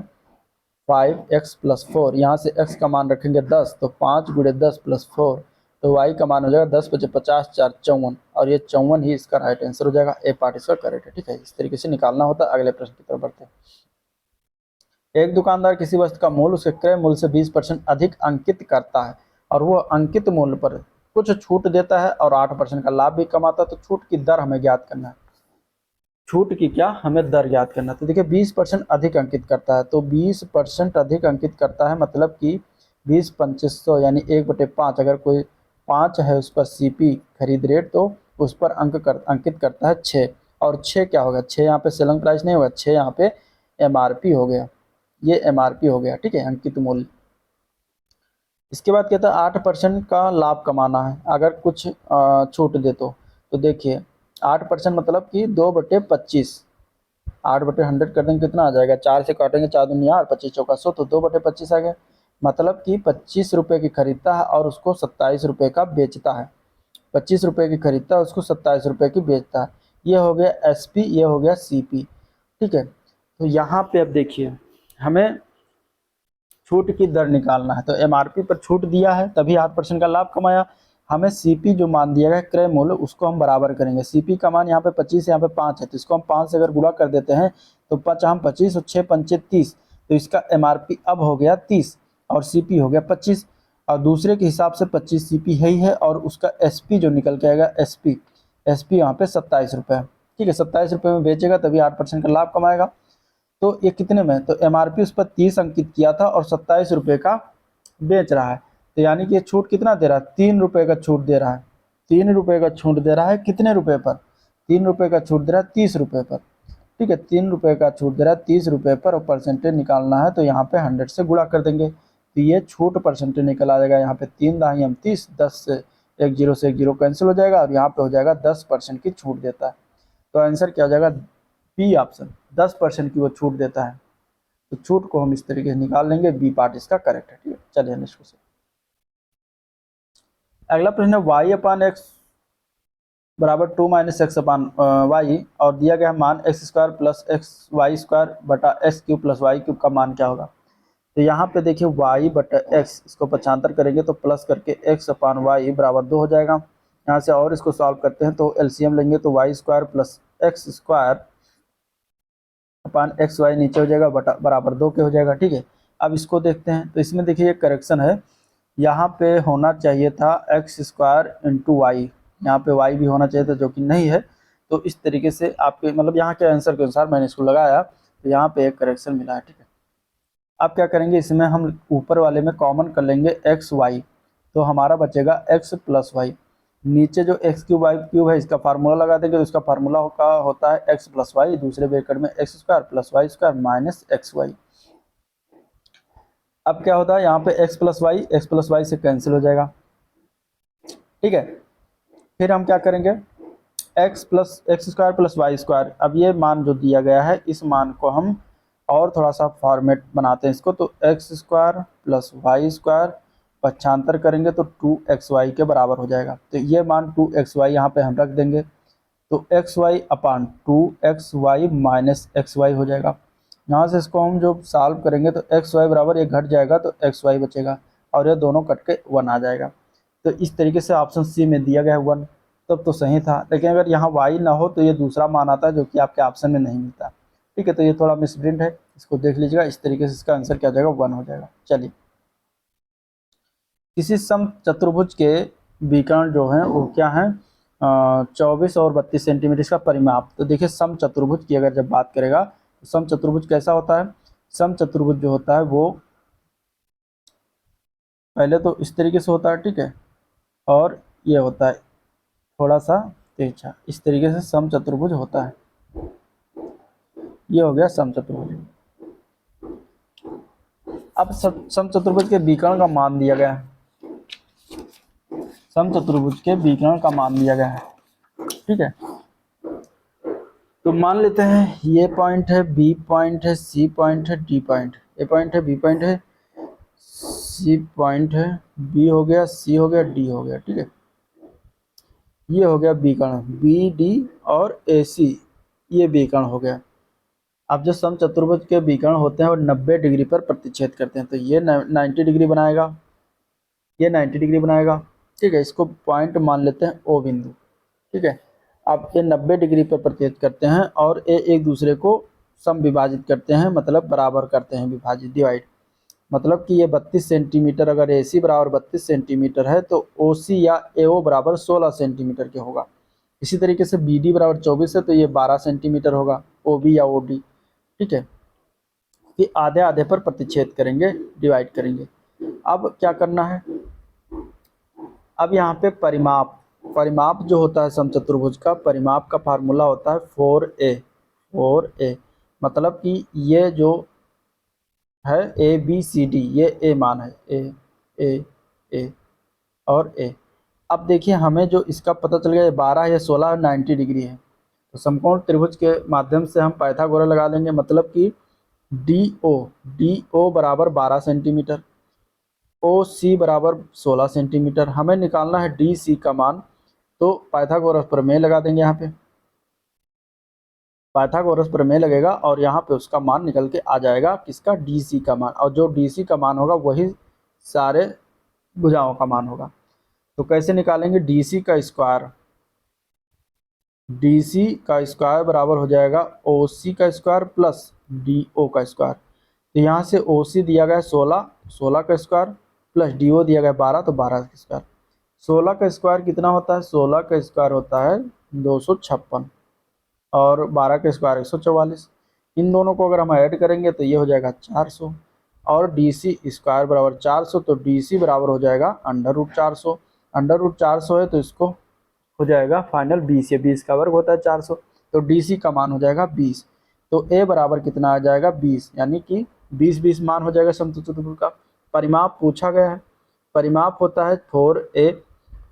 Speaker 1: 5x + 4, यहाँ से x का मान रखेंगे 10, तो 5 गुणे 10 + 4, तो y का मान हो जाएगा 10 × 5 = 50, 4 = 54, और ये 54 ही इसका राइट आंसर हो जाएगा। ए पार्ट इसका करेक्ट है, ठीक है, इस तरीके से निकालना होता है। अगले प्रश्न की तरफ बढ़ते हैं। एक दुकानदार किसी वस्तु का मूल्य उसके क्रय मूल्य से 20% अधिक अंकित करता है और वो अंकित मूल्य पर कुछ छूट देता है और 8% का लाभ भी कमाता है, तो छूट की दर हमें ज्ञात करना है। छूट की क्या हमें दर ज्ञात करना। तो देखिए 20% अधिक अंकित करता है, तो 20% अधिक अंकित करता है मतलब कि 20 2500 यानी 1/5, अगर कोई 5 है उस पर सीपी खरीद रेट तो उस पर अंकित करता है 6, और 6 क्या होगा, 6 यहाँ पे सेलिंग प्राइस नहीं होगा, 6 यहाँ पे एमआरपी हो गया, ये एमआरपी हो गया, ठीक है, अंकित मूल्य। इसके बाद कहता है 8% का लाभ कमाना है अगर कुछ छूट दे तो देखिए 8% मतलब कि 2/25, 8/100 कर देंगे कितना आ जाएगा, 4 से काटेंगे 4 दूनी 8, 25 चौका 100, तो 2/25 आ गया, मतलब कि 25 रुपये की खरीदता है और उसको 27 रुपये का बेचता है। ₹25 की खरीदता है, उसको ₹27 की बेचता है। ये हो गया एसपी, ये हो गया सीपी। ठीक है, तो यहाँ पे अब देखिए हमें छूट की दर निकालना है। तो एमआरपी पर छूट दिया है तभी 8% का लाभ कमाया। हमें सीपी जो मान दिया गया क्रय मूल्य उसको हम बराबर करेंगे। सीपी का मान यहाँ पे 25, यहाँ पे 5 है, तो इसको हम 5 से अगर गुणा कर देते हैं तो 5 हम 25 और 6 पंचे 30, तो इसका एमआरपी अब हो गया 30 और सीपी हो गया 25, और दूसरे के हिसाब से 25 सीपी है ही है, और उसका एसपी जो निकल के आएगा एसपी, एसपी यहाँ पे ₹27। ठीक है, ₹27 में बेचेगा तभी 8% का लाभ कमाएगा। तो ये कितने में, तो एमआरपी उस पर 30 अंकित किया था और ₹27 का बेच रहा है, तो यानी कि ये छूट कितना दे रहा है, ₹3 का छूट दे रहा है। ₹3 का छूट दे रहा है कितने रुपए पर, ₹3 का छूट दे रहा है ₹30 पर। ठीक है, ₹3 का छूट दे रहा है ₹30 पर, और परसेंटेज निकालना है तो यहाँ पे 100 से गुणा कर देंगे, तो ये छूट परसेंटेज निकल आ जाएगा। यहाँ पे 3 दाही हम 30, 10 से एक जीरो से एक जीरो कैंसिल हो जाएगा, और यहाँ पे हो जाएगा 10% की छूट देता है। तो आंसर क्या हो जाएगा, बी ऑप्शन, 10% की वो छूट देता है। तो छूट को हम इस तरीके से निकाल लेंगे, बी पार्ट इसका करेक्ट है। ठीक है, चलिए नेक्स्ट क्वेश्चन। अगला प्रश्न है वाई अपान एक्स बराबर 2 माइनस एक्स अपान वाई, और दिया गया मान x square plus x y square बटा x cube plus y cube का मान क्या होगा। तो यहाँ पे देखिए वाई बटा एक्स, इसको पक्षांतर करेंगे तो प्लस करके एक्स अपान वाई बराबर 2 हो जाएगा। यहाँ से और इसको सॉल्व करते हैं तो एलसीएम लेंगे तो y square plus x square upon x y नीचे हो जाएगा बटा बराबर 2 के हो जाएगा। ठीक है, अब इसको देखते हैं तो इसमें देखिए ये करेक्शन है, यहाँ पे होना चाहिए था एक्स स्क्वायर इंटू वाई, यहाँ पे वाई भी होना चाहिए था जो कि नहीं है। तो इस तरीके से आपके मतलब यहाँ के आंसर के अनुसार मैंने इसको लगाया, तो यहाँ पे एक करेक्शन मिला है। ठीक है, अब क्या करेंगे, इसमें हम ऊपर वाले में कॉमन कर लेंगे एक्स वाई, तो हमारा बचेगा एक्स प्लस वाई। नीचे जो एक्स क्यूब वाई क्यूब है इसका फार्मूला लगा देंगे, तो इसका फार्मूला का होता है एक्स प्लस वाई, दूसरे ब्रैकेट में x square plus y square minus x y. अब क्या होता है, यहाँ पे एक्स प्लस वाई से कैंसिल हो जाएगा। ठीक है, फिर हम क्या करेंगे, x square plus y square, अब ये मान जो दिया गया है इस मान को हम और थोड़ा सा फॉर्मेट बनाते हैं इसको, तो x square plus y square पक्षांतर करेंगे तो 2xy के बराबर हो जाएगा। तो ये मान 2xy यहाँ पे हम रख देंगे, तो xy अपान 2xy माइनस xy हो जाएगा। यहाँ से इसको हम जो सॉल्व करेंगे तो xy बराबर ये घट जाएगा तो xy बचेगा, और ये दोनों कट के 1 आ जाएगा। तो इस तरीके से ऑप्शन सी में दिया गया है 1, तब तो सही था। लेकिन अगर यहाँ y ना हो तो ये दूसरा मान आता है जो कि आपके ऑप्शन में नहीं मिलता। ठीक है, तो ये थोड़ा मिसप्रिंट है, इसको देख लीजिएगा। इस तरीके से इसका आंसर क्या हो जाएगा, 1 हो जाएगा। चलिए, किसी सम चतुर्भुज के विकर्ण जो हैं वो क्या है, 24 और 32 सेंटीमीटर इसका परिमाप। तो देखिए सम चतुर्भुज की अगर जब बात करेगा तो सम चतुर्भुज कैसा होता है, सम चतुर्भुज जो होता है वो पहले तो इस तरीके से होता है। ठीक है, और ये होता है थोड़ा सा तिरछा, इस तरीके से सम चतुर्भुज होता है। ये हो गया सम चतुर्भुज। अब सम चतुर्भुज के विकर्ण का मान दिया गया है, सम चतुर्भुज के विकर्ण का मान दिया गया है। ठीक है, तो मान लेते हैं ये पॉइंट है, बी पॉइंट है, सी पॉइंट है, डी पॉइंट, ए पॉइंट है, बी पॉइंट है, सी पॉइंट है, बी हो गया, सी हो गया, डी हो गया। ठीक है, ये हो गया विकर्ण, बी डी और ए सी, ये विकर्ण हो गया। अब जो सम चतुर्भुज के विकर्ण होते हैं वो 90 डिग्री पर प्रतिच्छेद करते हैं, तो ये 90 डिग्री बनाएगा, ये 90 डिग्री बनाएगा। ठीक है, इसको पॉइंट मान लेते हैं ओ बिंदु। ठीक है, अब ये 90 डिग्री पर प्रतिच्छेद करते हैं और ये एक दूसरे को सम विभाजित करते हैं, मतलब बराबर करते हैं, विभाजित डिवाइड, मतलब कि ये 32 सेंटीमीटर अगर ए सी बराबर 32 सेंटीमीटर है तो ओ सी या ए ओ बराबर 16 सेंटीमीटर के होगा। इसी तरीके से बी डी बराबर 24 है तो ये 12 सेंटीमीटर होगा, ओ बी या ओ डी। ठीक है, कि आधे आधे पर प्रतिच्छेद करेंगे, डिवाइड करेंगे। अब क्या करना है, अब यहाँ पे परिमाप, परिमाप जो होता है समचतुर्भुज का, परिमाप का फार्मूला होता है 4a, मतलब कि ये जो है ए बी सी डी, ये ए मान है, ए और ए। अब देखिए हमें जो इसका पता चल गया, ये 12 है, 16 है, 90 डिग्री है, तो समकोण त्रिभुज के माध्यम से हम पाइथागोरस लगा लेंगे, मतलब कि डी ओ बराबर 12 सेंटीमीटर, ओ सी बराबर 16 सेंटीमीटर। हमें निकालना है डी सी का मान, तो पाइथागोरस प्रमेय लगा देंगे यहाँ पे, पाइथागोरस प्रमेय लगेगा और यहाँ पे उसका मान निकल के आ जाएगा, किसका, DC का मान, और जो DC का मान होगा वही सारे भुजाओं का मान होगा। तो कैसे निकालेंगे, DC का स्क्वायर, DC का स्क्वायर बराबर हो जाएगा OC का स्क्वायर प्लस DO का स्क्वायर। तो यहाँ से OC दिया गया है 16, 16 का स्क्वायर प्लस DO दिया गया है 12, तो 12 का स्क्वायर। 16 का स्क्वायर कितना होता है, 16 का स्क्वायर होता है 256 और 12 का स्क्वायर 144। इन दोनों को अगर हम ऐड करेंगे तो ये हो जाएगा 400 और DC स्क्वायर बराबर 400, तो DC बराबर हो जाएगा √400। √400 है तो इसको हो जाएगा फाइनल 20, या 20 का वर्ग होता है 400, तो DC का मान हो जाएगा 20। तो A बराबर कितना आ जाएगा 20, यानी कि 20 मान हो जाएगा समचतुर्भुज चतुर्भुज का। परिमाप पूछा गया है, परिमाप होता है 4A,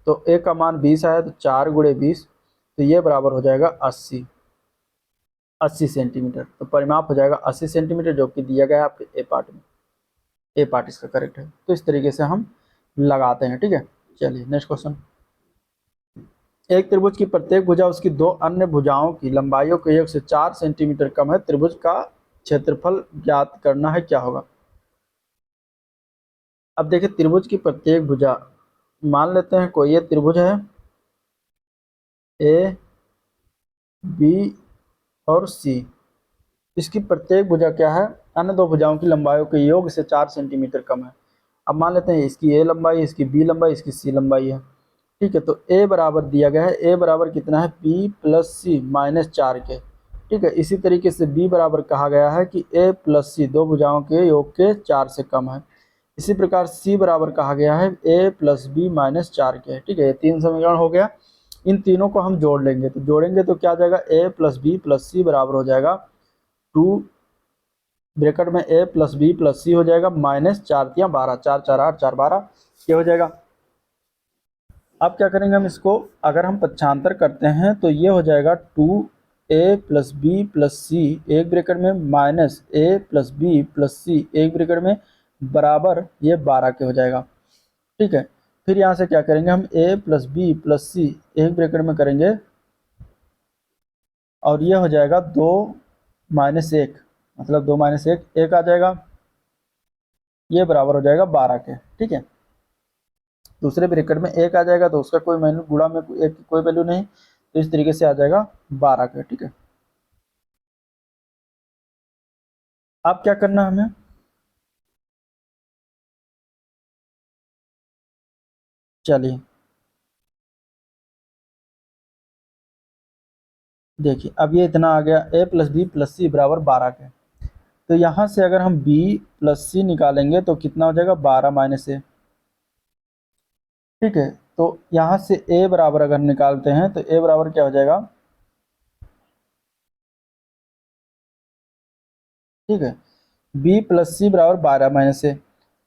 Speaker 1: तो A का मान 20 आया तो 4 × 20, तो ये बराबर हो जाएगा 80 सेंटीमीटर। तो परिमाप हो जाएगा 80 सेंटीमीटर, जो कि दिया गया है आपके ए पार्ट में, ए पार्ट इसका करेक्ट है। तो इस तरीके से हम लगाते हैं, ठीक है। चलिए नेक्स्ट क्वेश्चन। एक त्रिभुज की प्रत्येक भुजा उसकी दो अन्य भुजाओं की लंबाइयों के योग से 4 सेंटीमीटर कम है, त्रिभुज का क्षेत्रफल ज्ञात करना है, क्या होगा। अब देखिए त्रिभुज की प्रत्येक भुजा, मान लेते हैं कोई ये त्रिभुज है A, B और C, इसकी प्रत्येक भुजा क्या है, अन्य दो भुजाओं की लंबाइयों के योग से 4 सेंटीमीटर कम है। अब मान लेते हैं इसकी A लंबाई, इसकी B लंबाई, इसकी C लंबाई है, ठीक है। तो A बराबर दिया गया है, A बराबर कितना है, B + C -4 के, ठीक है। इसी तरीके से B बराबर कहा गया है कि A + C दो भुजाओं के योग के 4 से कम है। इसी प्रकार C बराबर कहा गया है A + B -4 के, ठीक है। ये 3 समीकरण हो गया, इन तीनों को हम जोड़ लेंगे, तो जोड़ेंगे तो क्या आ जाएगा, A + B + C बराबर हो जाएगा 2 ब्रैकेट में A + B + C हो जाएगा -4 × 12, 4 4 8 4 12, ये हो जाएगा। अब क्या करेंगे हम इसको, अगर हम पक्षांतर करते हैं तो ये हो जाएगा 2A + B + C एक ब्रैकेट में -A + B + C एक ब्रैकेट में बराबर ये 12 के हो जाएगा, ठीक है। फिर यहाँ से क्या करेंगे हम, A + B + C एक ब्रैकेट में करेंगे और ये हो जाएगा 2 - 1, मतलब 2 - 1 1 आ जाएगा, ये बराबर हो जाएगा 12 के, ठीक है। दूसरे ब्रैकेट में 1 आ जाएगा तो उसका कोई वैल्यू, गुणा में एक की कोई वैल्यू नहीं, तो इस तरीके से आ जाएगा 12 के, ठीक है। अब क्या करना है हमें, चलिए देखिए अब ये इतना आ गया, A + B + C बराबर 12 के। तो यहाँ से अगर हम B + C निकालेंगे तो कितना हो जाएगा, 12 - A, ठीक है। तो यहाँ से A बराबर अगर निकालते हैं तो A बराबर क्या हो जाएगा, ठीक है। B + C बराबर 12 - A,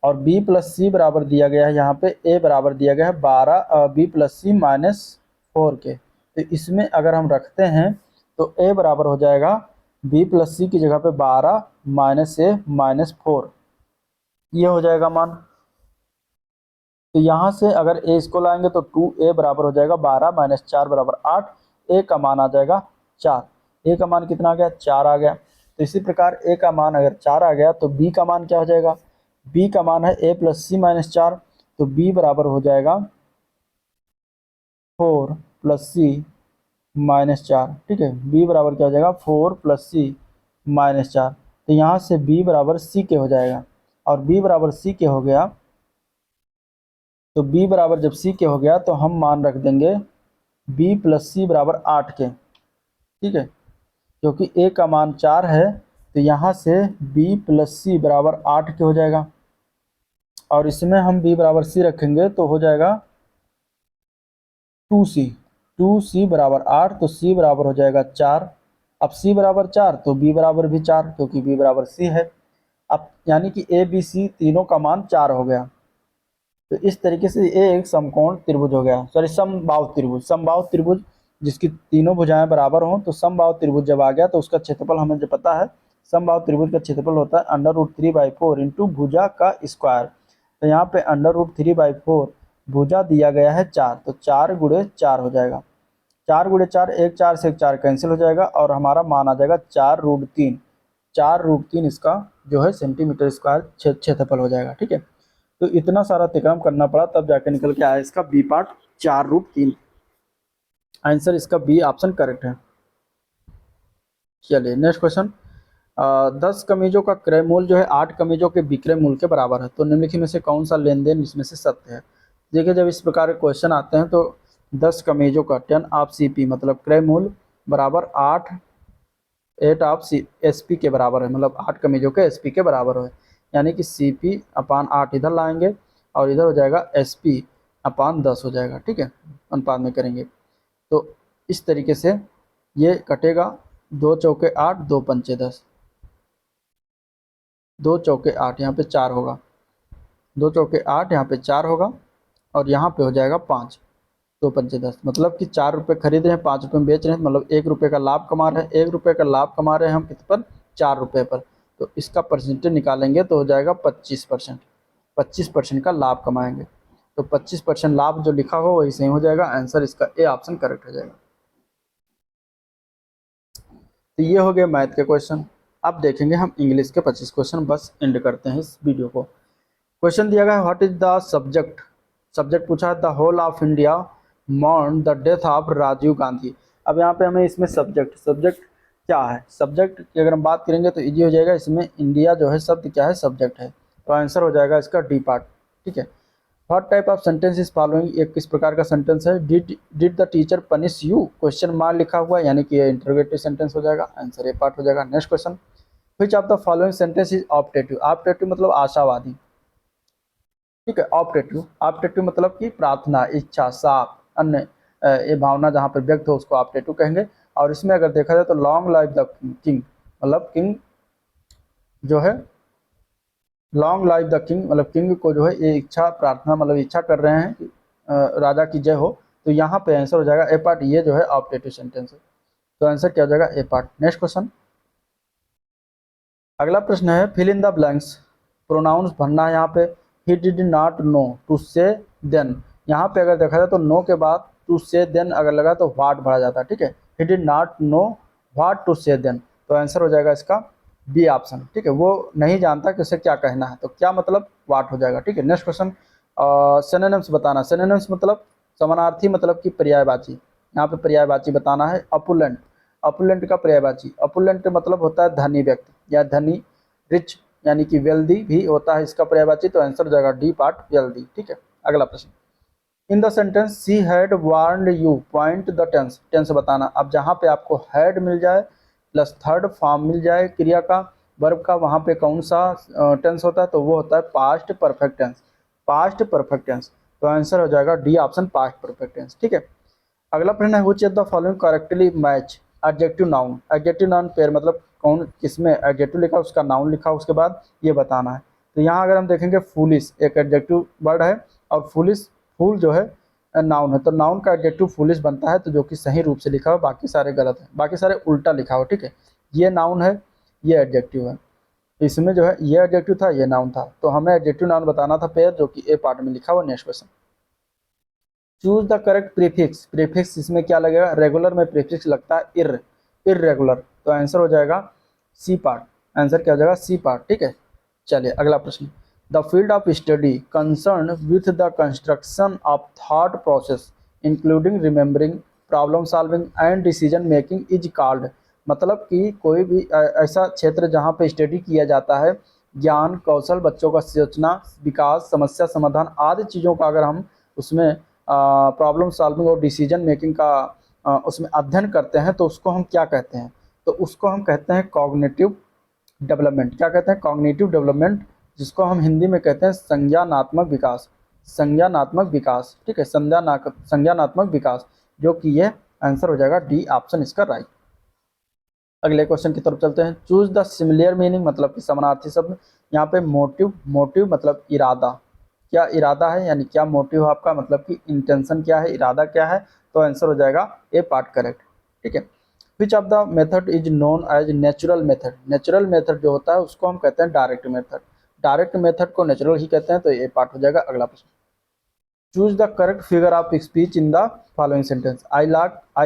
Speaker 1: और B + C बराबर दिया गया है यहाँ पे, A बराबर दिया गया है 12 B + C -4 के। तो इसमें अगर हम रखते हैं तो A बराबर हो जाएगा B + C की जगह पे 12 -A -4, ये हो जाएगा मान। तो यहाँ से अगर A इसको लाएंगे तो 2A बराबर हो जाएगा 12 - 4 बराबर 8, A का मान आ जाएगा 4। A का मान कितना आ गया, 4 आ गया। तो इसी प्रकार A का मान अगर 4 आ गया तो B का मान क्या हो जाएगा, B का मान है A + C -4, तो B बराबर हो जाएगा 4 + C -4, ठीक है। B बराबर क्या हो जाएगा, 4 + C -4। तो यहाँ से B बराबर C के हो जाएगा, और B बराबर C के हो गया तो B बराबर जब C के हो गया तो हम मान रख देंगे B + C बराबर 8 के, ठीक है। क्योंकि A का मान 4 है तो यहाँ से B + C बराबर 8 के हो जाएगा, और इसमें हम B बराबर C रखेंगे तो हो जाएगा 2C, 2C बराबर 8, तो C बराबर हो जाएगा 4। अब C बराबर 4 तो B बराबर भी 4, क्योंकि B बराबर C है। अब यानी कि A B C तीनों का मान 4 हो गया। तो इस तरीके से ये एक समकोण त्रिभुज हो गया, सॉरी समबाहु त्रिभुज। समबाहु त्रिभुज जिसकी तीनों भुजाएं बराबर हों, तो समबाहु त्रिभुज जब आ गया तो उसका क्षेत्रफल हमें जो पता है, समबाहु त्रिभुज का क्षेत्रफल होता है √3/4 इंटू भुजा का स्क्वायर। तो यहाँ पे √3/4 भुजा दिया गया है 4, तो 4 गुणे 4 हो जाएगा। 4 गुणे 4, एक 4 से एक 4 कैंसिल हो जाएगा और हमारा मान आ जाएगा 4√3। 4√3 इसका जो है सेंटीमीटर स्क्वायर क्षेत्रफल हो जाएगा। ठीक है, तो इतना सारा अतिक्रम करना पड़ा तब जाके निकल के आया इसका बी पार्ट 4√3। आंसर इसका बी ऑप्शन करेक्ट है। चलिए नेक्स्ट क्वेश्चन। 10 कमीजों का क्रय मूल्य जो है 8 कमीजों के विक्रय मूल्य के बराबर है, तो निम्नलिखित में से कौन सा लेन देन इसमें से सत्य है। देखिए जब इस प्रकार के क्वेश्चन आते हैं तो 10 कमीजों का 10 ऑफ CP मतलब क्रय मूल्य बराबर 8 ऑफ SP के बराबर है, मतलब 8 कमीजों के SP के बराबर है, यानी कि CP/8 इधर लाएंगे और इधर हो जाएगा SP/10 हो जाएगा। ठीक है, अनुपात में करेंगे तो इस तरीके से ये कटेगा। 2 चौके 8, 2 पंचे 10, 2 चौके 8, यहाँ पे 4 होगा, 2 चौके 8, यहाँ पे 4 होगा और यहाँ पे हो जाएगा 5, 2 पंचे 10, मतलब कि 4 रुपये खरीद रहे हैं, 5 रुपये में बेच रहे हैं, मतलब 1 रुपये का लाभ कमा रहे हैं। 1 रुपये का लाभ कमा रहे हैं हम किस पर, 4 रुपये पर, तो इसका परसेंटेज निकालेंगे तो हो जाएगा 25%। 25% का लाभ कमाएंगे, तो 25% लाभ जो लिखा हो वही सही हो जाएगा। आंसर इसका ए ऑप्शन करेक्ट हो जाएगा। तो ये हो गया मैथ के क्वेश्चन। अब देखेंगे हम इंग्लिश के 25 क्वेश्चन, बस एंड करते हैं इस वीडियो को। क्वेश्चन दिया गया है what is the subject. Subject पूछा है the whole of India mourn the death of Rajiv Gandhi. अब यहाँ पे हमें इसमें सब्जेक्ट क्या है, सब्जेक्ट की अगर हम बात करेंगे तो इजी हो जाएगा। इसमें इंडिया जो है शब्द क्या है, सब्जेक्ट है, तो आंसर हो जाएगा इसका डी पार्ट। ठीक है, what type of sentence is following, एक किस प्रकार का सेंटेंस है। Did the teacher punish you, question mark लिखा हुआ है, यानी कि ये इंटरोगेटिव सेंटेंस हो जाएगा। आंसर ए पार्ट हो जाएगा। Next question, which of the following sentence is optative. Optative मतलब आशावादी। ठीक है, ऑप्टेटिव मतलब कि प्रार्थना, इच्छा, साफ, अन्य ये भावना जहाँ पर व्यक्त हो उसको ऑप्टेटिव कहेंगे। और इसमें अगर देखा जाए तो लॉन्ग लाइफ द किंग, मतलब किंग जो है, लॉन्ग लाइफ द किंग मतलब किंग को जो है ये इच्छा प्रार्थना मतलब इच्छा कर रहे हैं कि राजा की जय हो, तो यहाँ पे आंसर हो जाएगा ए पार्ट। ये जो है ऑप्टेटिव सेंटेंस है, तो आंसर क्या हो जाएगा ए पार्ट। नेक्स्ट क्वेश्चन, अगला प्रश्न है fill in the blanks. Pronouns भरना है यहाँ पे। He did not know to say then, यहाँ पे अगर देखा जाए तो नो के बाद टू से देन अगर लगा तो व्हाट भरा जाता है। ठीक है, he did not know what to say then, तो आंसर हो जाएगा इसका बी ऑप्शन। ठीक है, वो नहीं जानता कि उसे क्या कहना है, तो क्या मतलब व्हाट हो जाएगा। ठीक है, नेक्स्ट क्वेश्चन, सिनोनिम्स बताना। सिनोनिम्स मतलब समानार्थी, मतलब कि पर्यायवाची। यहाँ पे पर्यायवाची बताना है। अपुलेंट, अपुलेंट का पर्यायवाची, अपुलेंट मतलब होता है धनी व्यक्ति या धनी, रिच यानी कि वेल्दी भी होता है इसका पर्यायवाची, तो आंसर हो जाएगा डी पार्ट वेल्दी। ठीक है, अगला प्रश्न, in the sentence she had warned you point the tense. Tense बताना। अब जहाँ पे आपको हैड मिल जाए प्लस थर्ड फॉर्म मिल जाए क्रिया का, वर्ब का, वहाँ पे कौन सा टेंस होता है, तो वो होता है past perfect tense. Past perfect tense, तो आंसर हो जाएगा D option past perfect tense. ठीक है, अगला प्रश्न है which of the following correctly match adjective noun. Adjective noun pair मतलब कौन किसमें एडजेक्टिव लिखा उसका नाउन लिखा उसके बाद ये बताना है। तो यहाँ अगर हम देखेंगे फूलिश एक एडजेक्टिव वर्ड है और फूलिश फूल जो है नाउन है, तो नाउन का एडजेक्टिव फूलिश बनता है, तो जो कि सही रूप से लिखा हो, बाकी सारे गलत है, बाकी सारे उल्टा लिखा हो। ठीक है, ये नाउन है, ये एडजेक्टिव है, इसमें जो है ये एडजेक्टिव था, ये नाउन था, तो हमें एडजेक्टिव नाउन बताना था पेयर, जो कि ए पार्ट में लिखा हुआ। Next question, choose the correct prefix. Prefix इसमें क्या लगेगा, रेगुलर में प्रीफिक्स लगता है इर्रेगुलर, तो आंसर हो जाएगा सी पार्ट। आंसर क्या हो जाएगा सी पार्ट। ठीक है, चलिए अगला प्रश्न, the field of study concern with the construction of thought process including remembering, problem solving and decision making is called. मतलब कि कोई भी ऐसा क्षेत्र जहाँ पे स्टडी किया जाता है, ज्ञान कौशल बच्चों का सोचना विकास समस्या समाधान आदि चीज़ों का अगर हम उसमें प्रॉब्लम सॉल्विंग और डिसीजन मेकिंग का उसमें अध्ययन करते हैं, तो उसको हम क्या कहते हैं, तो उसको हम कहते हैं कॉग्निटिव डेवलपमेंट। क्या कहते हैं, कॉग्निटिव डेवलपमेंट, जिसको हम हिंदी में कहते हैं संज्ञानात्मक विकास। संज्ञानात्मक विकास, ठीक है, संज्ञानात्मक विकास, जो कि ये आंसर हो जाएगा डी ऑप्शन इसका राइट। अगले क्वेश्चन की तरफ चलते हैं। चूज द सिमिलर मीनिंग मतलब कि समानार्थी शब्द। यहाँ पे मोटिव मतलब इरादा, क्या इरादा है, यानी क्या मोटिव है आपका, मतलब कि इंटेंशन क्या है, इरादा क्या है, तो आंसर हो जाएगा ए पार्ट करेक्ट। ठीक है, which of the method is known as natural method. Natural method जो होता है उसको हम कहते हैं डायरेक्ट मेथड। डायरेक्ट मेथड को नेचुरल ही कहते हैं, तो ए पार्ट हो जाएगा। अगला प्रश्न, choose the correct figure of speech in the following sentence. I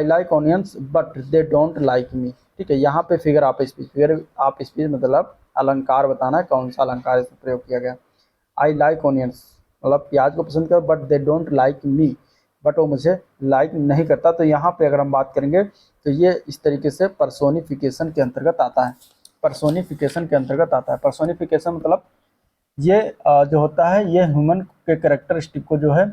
Speaker 1: like onions but they don't like me. ठीक है, यहाँ पे figure of speech, figure of speech मतलब अलंकार बताना है, कौन सा अलंकार इसमें प्रयोग किया गया। आई लाइक ऑनियंस मतलब प्याज को पसंद कर, but they don't like me, but वो मुझे लाइक नहीं करता। तो यहाँ पे अगर हम बात करेंगे तो ये इस तरीके से पर्सोनिफिकेशन के अंतर्गत आता है। पर्सोनिफिकेशन के अंतर्गत आता है। पर्सोनिफिकेशन मतलब ये जो होता है ये ह्यूमन के कैरेक्टरिस्टिक को जो है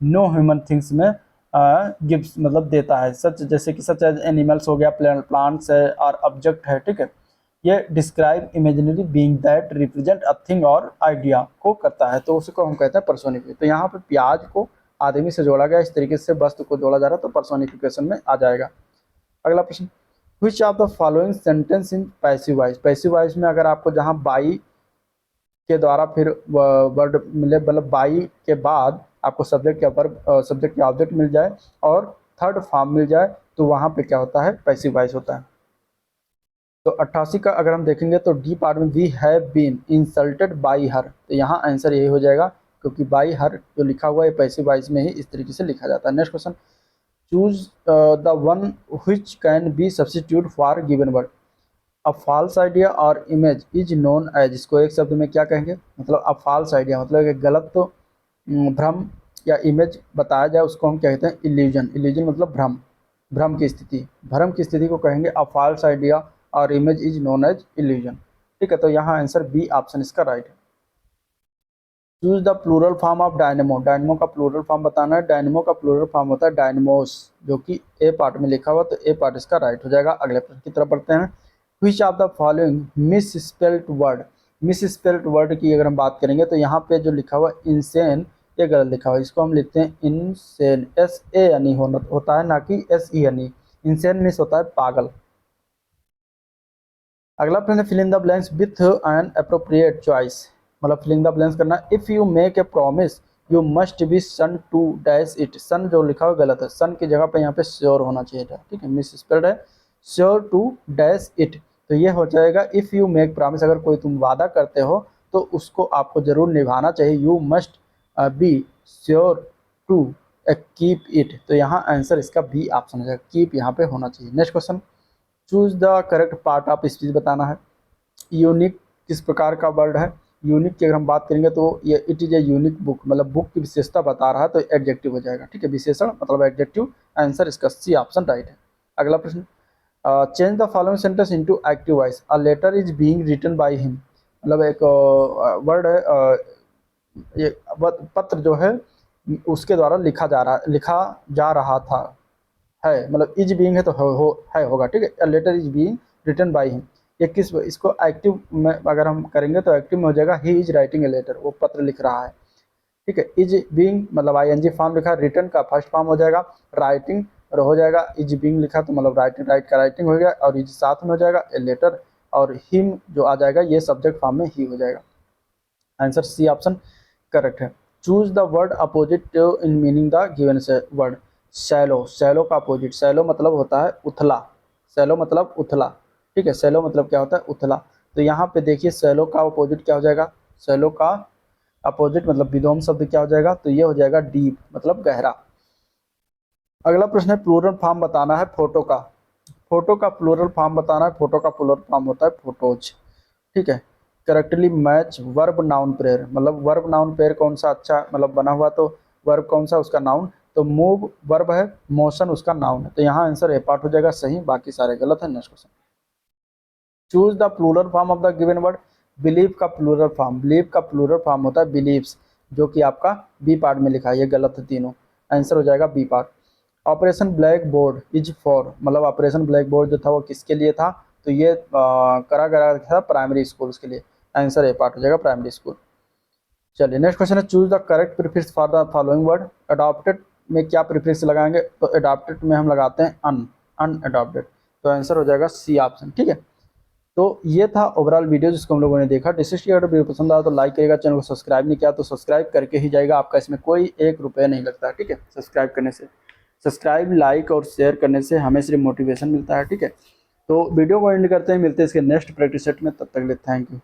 Speaker 1: नो ह्यूमन थिंग्स में गिव्स मतलब देता है। सच जैसे कि सच एज एनिमल्स हो गया, प्लांट्स है और ऑब्जेक्ट है। ठीक है, ये describe imaginary being that represent a thing और आइडिया को करता है, तो उसको हम कहते हैं पर्सोनिफिकेशन। तो यहाँ पे प्याज को आदमी से जोड़ा गया, इस तरीके से वस्तु को जोड़ा जा रहा है, तो पर्सोनिफिकेशन में आ जाएगा। अगला प्रश्न, which of the following sentence in passive voice. Passive voice में अगर आपको जहाँ बाई के द्वारा फिर वर्ड मिले, मतलब बाई के बाद आपको सब्जेक्ट या वर्ब, सब्जेक्ट या ऑब्जेक्ट मिल जाए और थर्ड फॉर्म मिल जाए, तो वहाँ पे क्या होता है, पैसिव वॉइस होता है। तो 88 का अगर हम देखेंगे तो डी पार्ट में we have been insulted by her, तो यहाँ आंसर यही हो जाएगा, क्योंकि बाई हर जो लिखा हुआ है पैसिव वॉइस में ही इस तरीके से लिखा जाता है। Next question, choose the one which can be substitute for given word. A false idea or image is known as, इसको एक शब्द में क्या कहेंगे, मतलब अ फॉल्स आइडिया मतलब एक गलत तो भ्रम या इमेज बताया जाए उसको हम कहते हैं इल्यूजन। इल्यूजन मतलब भ्रम, भ्रम की स्थिति, भ्रम की स्थिति को कहेंगे a false idea or image is known as illusion. ठीक है, तो यहाँ आंसर बी ऑप्शन इसका राइट है। Choose the plural form of dynamo. Dynamo का प्लूरल फॉर्म बताना है। डायनेमो का प्लूरल फॉर्म होता है डायनेमोस, जो कि ए पार्ट में लिखा हुआ, तो ए पार्ट इसका राइट हो जाएगा। अगले प्रश्न की तरफ बढ़ते हैं। Which of the following miss spelled word. Miss spelled word की अगर हम बात करेंगे तो यहाँ पे जो लिखा हुआ इंसेन, ये गलत लिखा हुआ है, इसको हम लिखते हैं insane, S A N E होता है, ना कि S E N E. Insane मिस होता है पागल। अगला प्रश्न, fill in the blanks with an appropriate choice, मतलब फिल इन द ब्लैंक्स करना। If you make a promise you must be sun to dash it. Sun जो लिखा हुआ गलत है, सन की जगह पे यहाँ पे श्योर होना चाहिए था। ठीक है, मिस स्पेल्ड है, श्योर टू डैश इट, तो ये हो जाएगा इफ़ यू मेक प्रॉमिस, अगर कोई तुम वादा करते हो तो उसको आपको जरूर निभाना चाहिए। You must be sure to keep it, तो यहाँ आंसर इसका बी ऑप्शन हो जाएगा, कीप यहाँ पे होना चाहिए। Next question, choose the correct part of speech बताना है। यूनिक किस प्रकार का वर्ड है। यूनिक की अगर हम बात करेंगे तो ये it is a unique book, मतलब बुक की विशेषता बता रहा है, तो एडजेक्टिव हो जाएगा। ठीक है, विशेषण मतलब एडजेक्टिव, आंसर इसका सी ऑप्शन राइट है। अगला प्रश्न, change the following sentence into active voice. A letter is being written by him, मतलब एक वर्ड है, ये पत्र जो है उसके द्वारा लिखा जा रहा था, है, मतलब इज बीइंग है तो है होगा। ठीक है, letter is being written by him, ये किस, इसको एक्टिव में अगर हम करेंगे तो एक्टिव में हो जाएगा he is writing a letter, वो पत्र लिख रहा है। ठीक है, इज बीइंग मतलब आईएनजी फॉर्म लिखा, रिटन का फर्स्ट फॉर्म हो जाएगा, राइटिंग और हो जाएगा इज बीइंग लिखा तो मतलब राइट का राइटिंग हो गया, और इज साथ में हो जाएगा ए लेटर, और हिम जो आ जाएगा ये सब्जेक्ट फॉर्म में ही हो जाएगा। आंसर सी ऑप्शन करेक्ट है। Choose the word opposite in meaning the given word. Shallow, shallow का अपोजिट, सैलो मतलब होता है उथला, सैलो मतलब उथला। ठीक है, सैलो मतलब क्या होता है, उथला। तो यहाँ पे देखिए सैलो का अपोजिट क्या हो जाएगा, सैलो का अपोजिट मतलब विलोम शब्द क्या हो जाएगा, तो ये हो जाएगा डीप मतलब गहरा। अगला प्रश्न है प्लूरल फॉर्म बताना है फोटो का। फोटो का प्लूरल फॉर्म बताना है। फोटो का प्लूरल फॉर्म होता है फोटोज। ठीक है, correctly match verb noun pair, मतलब वर्ब नाउन पेयर कौन सा अच्छा मतलब बना हुआ, तो वर्ब कौन सा उसका नाउन, तो मूव वर्ब है, मोशन उसका नाउन है, तो यहाँ आंसर ए पार्ट हो जाएगा सही, बाकी सारे गलत है। Next question, choose the plural form of the given word. Believe का प्लूरल फॉर्म, बिलीव का प्लूरल फॉर्म होता है बिलीव्स, जो कि आपका बी पार्ट में लिखा है, ये गलत है तीनों, आंसर हो जाएगा B part. Operation blackboard is for, मतलब ऑपरेशन ब्लैक बोर्ड जो था वो किसके लिए था, तो ये करा गया था प्राइमरी स्कूल्स के लिए, आंसर ए पार्ट हो जाएगा प्राइमरी स्कूल। चलिए नेक्स्ट क्वेश्चन है, choose the correct prefix for the following word. Adopted में क्या प्रीफिक्स लगाएंगे, तो अडॉप्टेड में हम लगाते हैं अनअडॉप्टेड, तो आंसर हो जाएगा सी ऑप्शन। ठीक है, तो ये था ओवरऑल वीडियो जिसको हम लोगों ने देखा। डिस्कस अगर वीडियो पसंद आया तो लाइक करेगा, चैनल को सब्सक्राइब नहीं किया तो सब्सक्राइब करके ही जाएगा, आपका इसमें कोई 1 रुपया नहीं लगता है। ठीक है, सब्सक्राइब करने से, सब्सक्राइब लाइक और शेयर करने से हमें सिर्फ मोटिवेशन मिलता है। ठीक है, तो वीडियो को एंड करते हैं, मिलते हैं इसके नेक्स्ट प्रैक्टिस सेट में, तब तक के लिए थैंक यू।